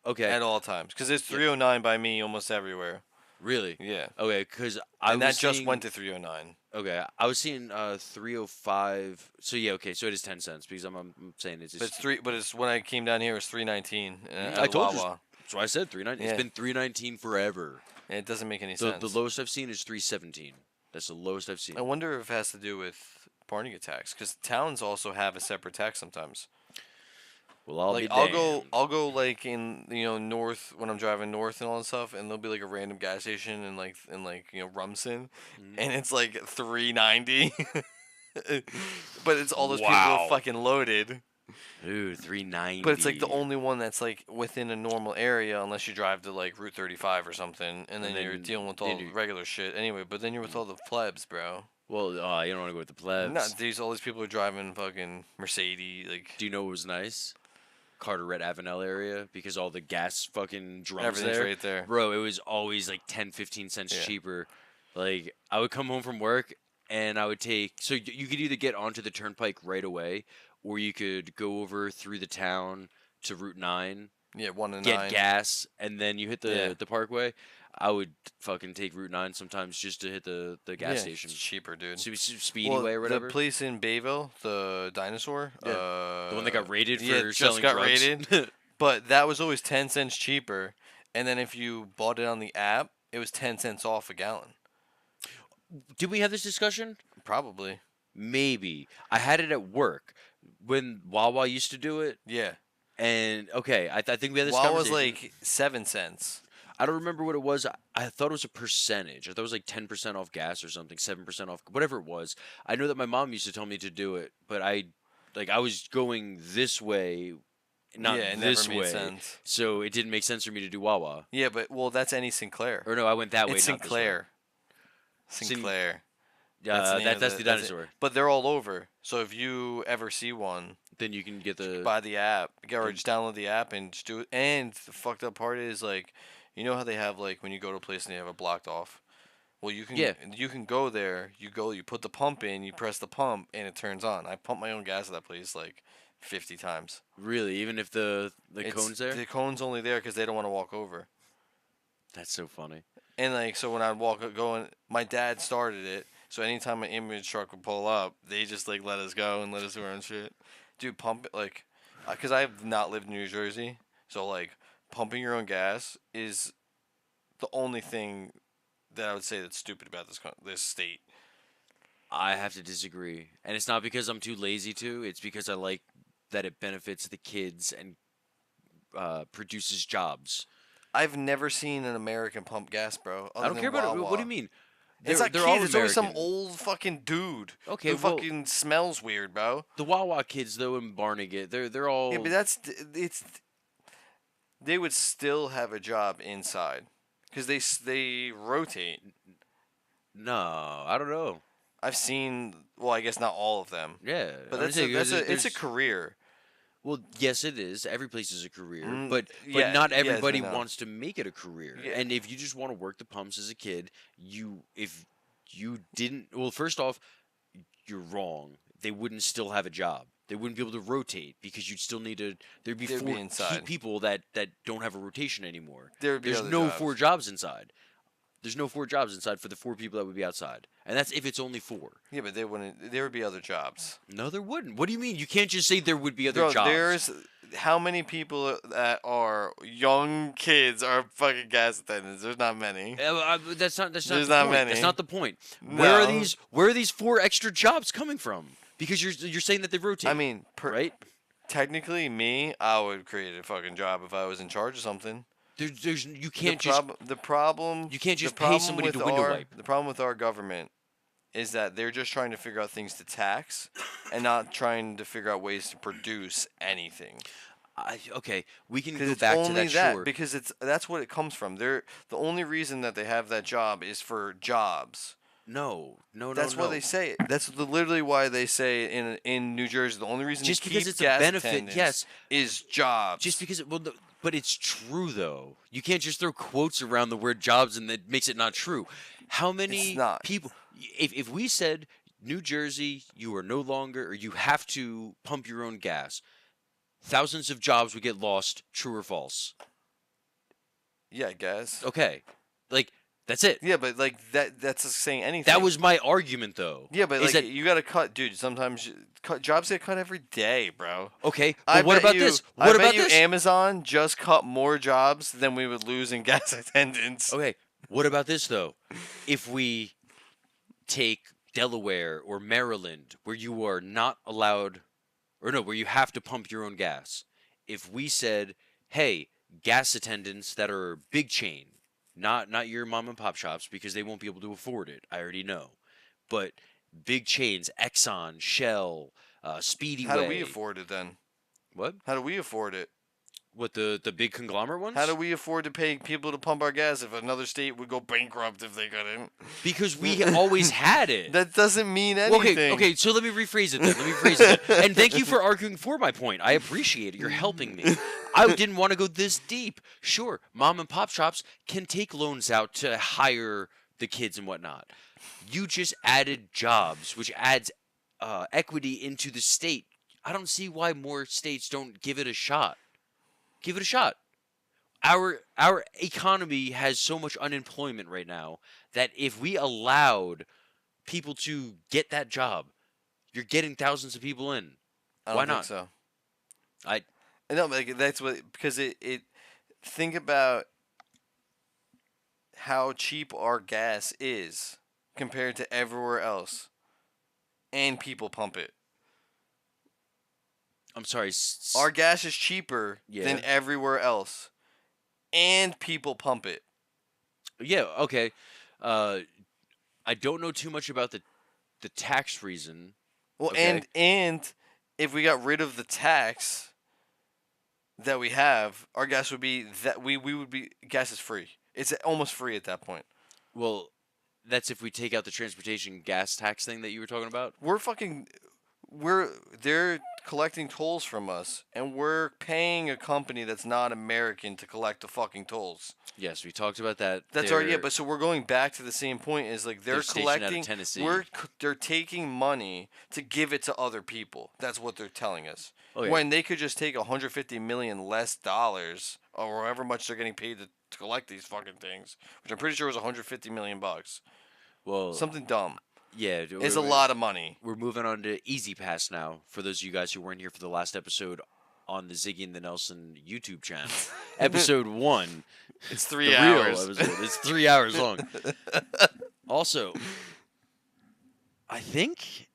Okay. At all times, because it's Yeah. 309 by me almost everywhere. Really? Yeah, Okay, because I and was that just seeing, went to 309. okay, I was seeing 305. So yeah, okay, so it is 10 cents because I'm saying it's But just it's three. But it's when I came down here, it was 319 at I told you. Wawa. So I said 319. Yeah. It's been 319 forever. And it doesn't make any The sense. the lowest I've seen is 317. That's the lowest I've seen. I wonder if it has to do with Barnegat tax, because towns also have a separate tax sometimes. Well, I'll Like be I'll damned. go like in north when I'm driving north and all that stuff, and there'll be like a random gas station in Rumson, Mhm. and it's like 390, but it's all those people Wow. fucking loaded. Ooh, 390. But it's like the only one that's like within a normal area, unless you drive to like Route 35 or something, and then you're then- dealing with then all the you- regular shit anyway. But then you're with all the plebs, bro. Well, you don't want to go with the plebs. Not all these people are driving fucking Mercedes, like Do you know what was nice? Carteret Avenel area because all the gas fucking drums everything's there. right there. Bro, it was always like 10, 15 cents Yeah. cheaper. Like I would come home from work and I would take so you could either get onto the turnpike right away or you could go over through the town to Route 9, Yeah, 1 and get 9. gas and then you hit Yeah. the parkway. I would fucking take Route 9 sometimes just to hit the gas Yeah, station. it's cheaper, dude. Speedway or whatever. The place in Bayville, the dinosaur. Yeah. The one that got raided for yeah, just selling got drugs. raided. But that was always 10 cents cheaper. And then if you bought it on the app, it was 10 cents off a gallon. Did we have this discussion? Probably. maybe. I had it at work when Wawa used to do it, Yeah. and okay, I think we had this Wow was conversation. like 7 cents. I don't remember what it was. I thought it was a percentage. I thought it was like 10% off gas or something, 7% off, whatever it was. I know that my mom used to tell me to do it, but I was going this way, not Yeah, it never this made way, sense. so it didn't make sense for me to do Wawa. Yeah, but well, that's any Sinclair. Or no, I went that way, It's not this way. Sinclair. Sin- Sinclair. That's the name of that's the that's it. dinosaur. But they're all over. So if you ever see one, Then you can get the. buy the app, or the- just download the app and just do it. And the fucked up part is like, you know how they have like when you go to a place and they have it blocked off. Well, Yeah. you can go there. You put the pump in, you press the pump, and it turns on. I pump my own gas at that place like 50 times. Really, even if the cone's there. The cone's only there because they don't want to walk over. That's so funny. And like so when I going, my dad started it. So anytime an ambulance truck would pull up, they just like let us go and let us do our own shit. Dude, pump it like, cause I have not lived in New Jersey, so like pumping your own gas is the only thing that I would say that's stupid about this state. I have to disagree, and it's not because I'm too lazy to. It's because I like that it benefits the kids and produces jobs. I've never seen an American pump gas, bro. I don't care about it. What do you mean? It's not they're kids. all It's always some American. old fucking dude Okay, who well, fucking smells weird, bro. the Wawa kids though in Barnegat, they're all. Yeah, but it's they would still have a job inside because they rotate. No, I don't know. I've seen, well, I guess not all of them, Yeah, but I'm just saying, it's a there's- career. Well, yes, it is. Every place is a career, Mm, but yeah, not yes, I everybody know. wants to make it a career. Yeah. And if you just want to work the pumps as a kid, if you didn't, well, first off, you're wrong. They wouldn't still have a job. They wouldn't be able to rotate because you'd still need to. There'd be They'd be four inside. people that don't have a rotation anymore. There would be There's other no jobs. 4 jobs inside. There's no 4 jobs inside for the 4 people that would be outside, and that's if it's only 4. Yeah, but they wouldn't. There would be other jobs. No, there wouldn't. What do you mean? You can't just say there would be other Bro, jobs. there's how many people that are young kids are fucking gas attendants? There's not many. That's not. That's not. There's the not point. many. That's not the point. Where are No. these? Where are these 4 extra jobs coming from? Because you're saying that they rotate. I mean, right? technically, me, I would create a fucking job if I was in charge of something. There's you can't just The problem. you can't just the pay problem somebody with to window our- wipe. The problem with our government is that they're just trying to figure out things to tax, and not trying to figure out ways to produce anything. Okay, we can Because go it's back only to that. Sure. because that's what it comes from. They're the only reason that they have that job is for jobs. No. That's why they say it. That's literally why they say it in New Jersey. The only reason Just to because keep it's a gas benefit, attendants yes. is jobs. Just because but it's true though. You can't just throw quotes around the word jobs and that makes it not true. How many It's not. people? If we said New Jersey, you are no longer, or you have to pump your own gas, thousands of jobs would get lost. True or false? Yeah, I guess. Okay, like that's it. Yeah, but like that's just saying anything. That was my argument though. Yeah, but is like that you gotta cut, dude. Sometimes jobs get cut every day, bro. okay? I But what bet about you- this? I What bet about you this? Amazon just cut more jobs than we would lose in gas attendants. Okay, what about this though? If we take Delaware or Maryland, where you are not allowed, or no, where you have to pump your own gas. If we said, hey, gas attendants that are big chain, not your mom and pop shops because they won't be able to afford it. I already know, but big chains, Exxon, Shell, Speedway. How do we afford it then? What? How do we afford it? What the big conglomerate ones? How do we afford to pay people to pump our gas if another state would go bankrupt if they couldn't? Because we always had it. That doesn't mean Well, anything. okay, so let me rephrase it then. Let me rephrase it then. And thank you for arguing for my point. I appreciate it. You're helping me. I didn't want to go this deep. Sure, mom and pop shops can take loans out to hire the kids and whatnot. You just added jobs, which adds equity into the state. I don't see why more states don't give it a shot. Give it a shot. Our economy has so much unemployment right now that if we allowed people to get that job, you're getting thousands of people in. I don't Why think not? so. I No, like that's what because it think about how cheap our gas is compared to everywhere else. and people pump it. I'm sorry. Our gas is cheaper than Yeah. everywhere else, and people pump it. Yeah. Okay. Uh, I don't know too much about the tax reason. Well, Okay. and if we got rid of the tax that we have, our gas would be that we would be gas is free. It's almost free at that point. Well, that's if we take out the transportation gas tax thing that you were talking about. We're fucking we're they're collecting tolls from us, and we're paying a company that's not American to collect the fucking tolls. Yes, we talked about that. That's our yeah, but so we're going back to the same point. Is like They're they're stationed out of collecting. Tennessee. They're taking money to give it to other people. That's what they're telling us. Oh yeah. When they could just take 150 million less dollars, or however much they're getting paid to collect these fucking things, which I'm pretty sure was 150 million bucks. Well, Something dumb. yeah, It's a lot of money. We're moving on to Easy Pass now. For those of you guys who weren't here for the last episode on the Ziggy and the Nelson YouTube channel, episode 1. It's 3 the hours. Real episode. It's 3 hours long. Also, I think,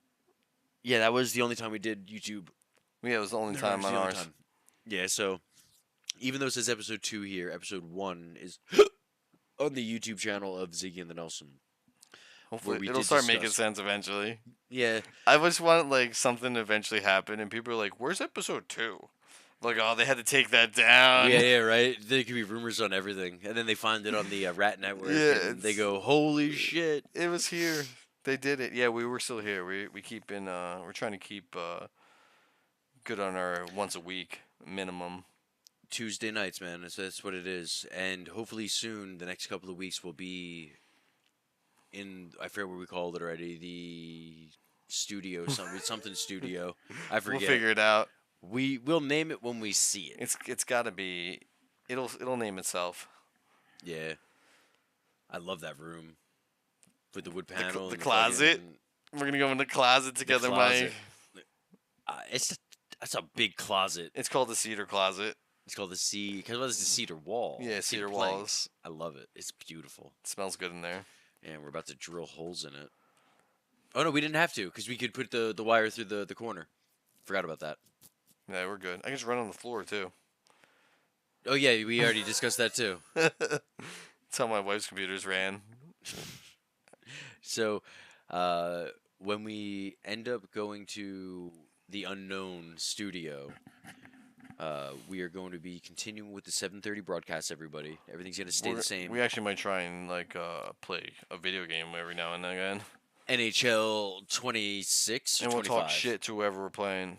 yeah, that was the only time we did YouTube. Yeah, it was the only It time was on the only ours. time. Yeah, so even though it says episode 2 here, episode 1 is on the YouTube channel of Ziggy and the Nelson. Hopefully, we it'll did start making discuss- sense eventually. Yeah, I just want like something to eventually happen, and people are like, "Where's episode 2?" Like, oh, they had to take that down. yeah, right. There could be rumors on everything, and then they find it on the Rat Network, Yeah, and they it's- go, "Holy shit!" It was here. They did it. Yeah, we were still here. We keep in. We're trying to keep good on our once a week minimum. Tuesday nights, man. That's what it is, and hopefully soon, the next couple of weeks, will be in. I forget what we called it already. The studio, something studio. I forget. We'll figure it out. We'll name it when we see it. It's got to be. It'll name itself. Yeah, I love that room with the wood cl- panel. the and closet? fucking- We're gonna go in the closet the together, closet. Mike. That's a big closet. It's called the cedar closet. It's called the sea because it's the cedar wall. Yeah, cedar planks. walls. I love it. It's beautiful. It smells good in there. And we're about to drill holes in it. Oh no, we didn't have to because we could put the wire through the corner. Forgot about that. Yeah, we're good. I can just run on the floor too. Oh yeah, we already discussed that too. That's how my wife's computers ran. So, when we end up going to the unknown studio, we are going to be continuing with the 7:30 broadcast. Everybody, everything's gonna stay the same. We actually might try and like play a video game every now and again, NHL 26 or and we'll 25. talk shit to whoever we're playing.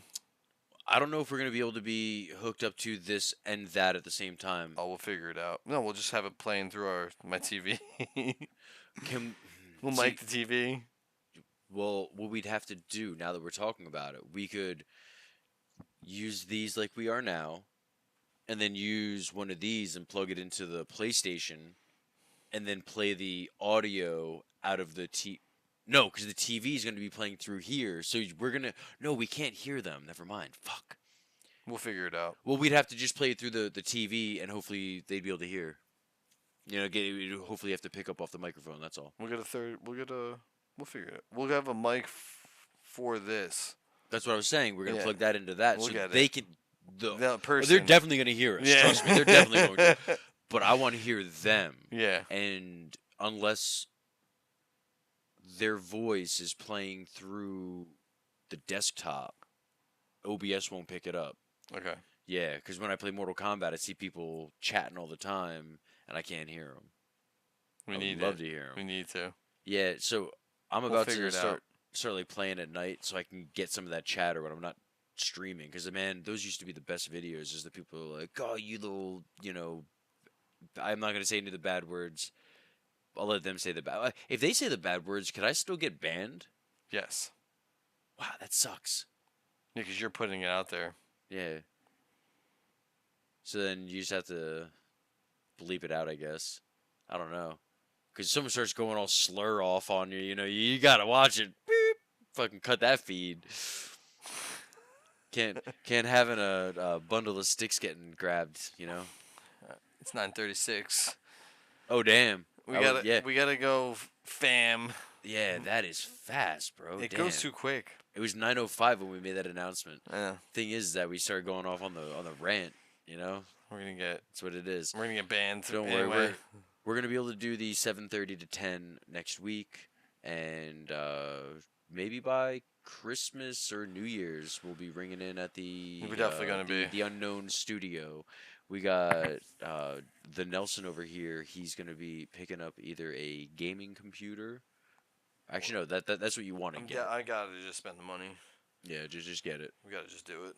I don't know if we're gonna be able to be hooked up to this and that at the same time. Oh, we'll figure it out. No, we'll just have it playing through my TV. Can We'll see, mic the TV. Well, what we'd have to do now that we're talking about it, we could use these like we are now, and then use one of these and plug it into the PlayStation, and then play the audio out of the No, because the TV is going to be playing through here, so we're gonna. No, we can't hear them. Never mind. Fuck. We'll figure it out. Well, we'd have to just play it through the TV, and hopefully they'd be able to hear. You know, hopefully have to pick up off the microphone. That's all. We'll get a third. We'll figure it out. We'll have a mic for this. That's what I was saying. We're gonna Yeah. plug that into that, We'll so get they it. can. That Well, person. they're definitely gonna hear us. Yeah. Trust me, they're definitely going to. But I want to hear them, Yeah. and unless their voice is playing through the desktop, OBS won't pick it up. Okay. Yeah, because when I play Mortal Kombat, I see people chatting all the time, and I can't hear them. We I need would love it. to hear We them. need to. Yeah, so I'm We'll about figure to it start out. start like playing at night, so I can get some of that chatter when I'm not streaming. Because man, those used to be the best videos. Is the people who are like, "Oh, you little," I'm not gonna say any of the bad words. I'll let them say the bad. If they say the bad words, could I still get banned? Yes. Wow, that sucks. Yeah, because you're putting it out there. Yeah. So then you just have to bleep it out, I guess. I don't know. Because someone starts going all slur off on you, you gotta watch it. Beep. Fucking cut that feed. Can't having a bundle of sticks getting grabbed, It's 9:36. Oh damn. We I gotta. would- yeah. We gotta go, fam. Yeah, that is fast, bro. It Damn. goes too quick. It was 9:05 when we made that announcement. Yeah, Thing is that we started going off on the rant. You know, we're gonna get that's what it is. banned Don't worry, anyway. we're gonna be able to do the 7:30 to 10 next week, and maybe by Christmas or New Year's we'll be ringing in at the We're definitely gonna be. the unknown studio. We got the Nelson over here. He's gonna be picking up either a gaming computer. Actually, no, that's what you want to get. Yeah, I gotta just spend the money. Yeah, just get it. We gotta just do it.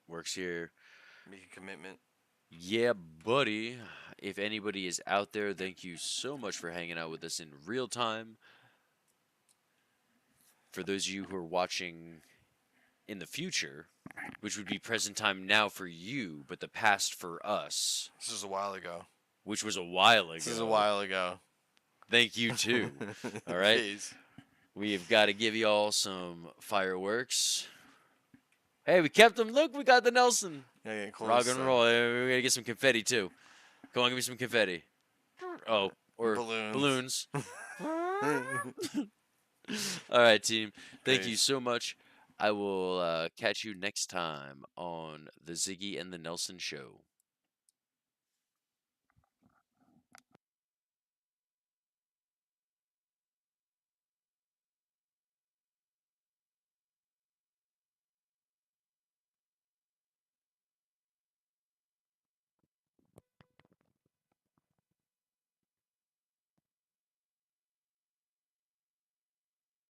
Works here. Make a commitment. Yeah, buddy. If anybody is out there, thank you so much for hanging out with us in real time. For those of you who are watching in the future, which would be present time now for you, but the past for us, This is a while ago. which was a while ago. This is a while ago. Thank you too. All right. Jeez. We've got to give you all some fireworks. Hey, we kept them. Look, we got the Nelson. Yeah, get close. Rock and roll. We're gonna get some confetti too. Come on, give me some confetti. Oh, or Balloons. All right, team. Thank you Peace. so much. I will catch you next time on the Ziggy and the Nelson Show.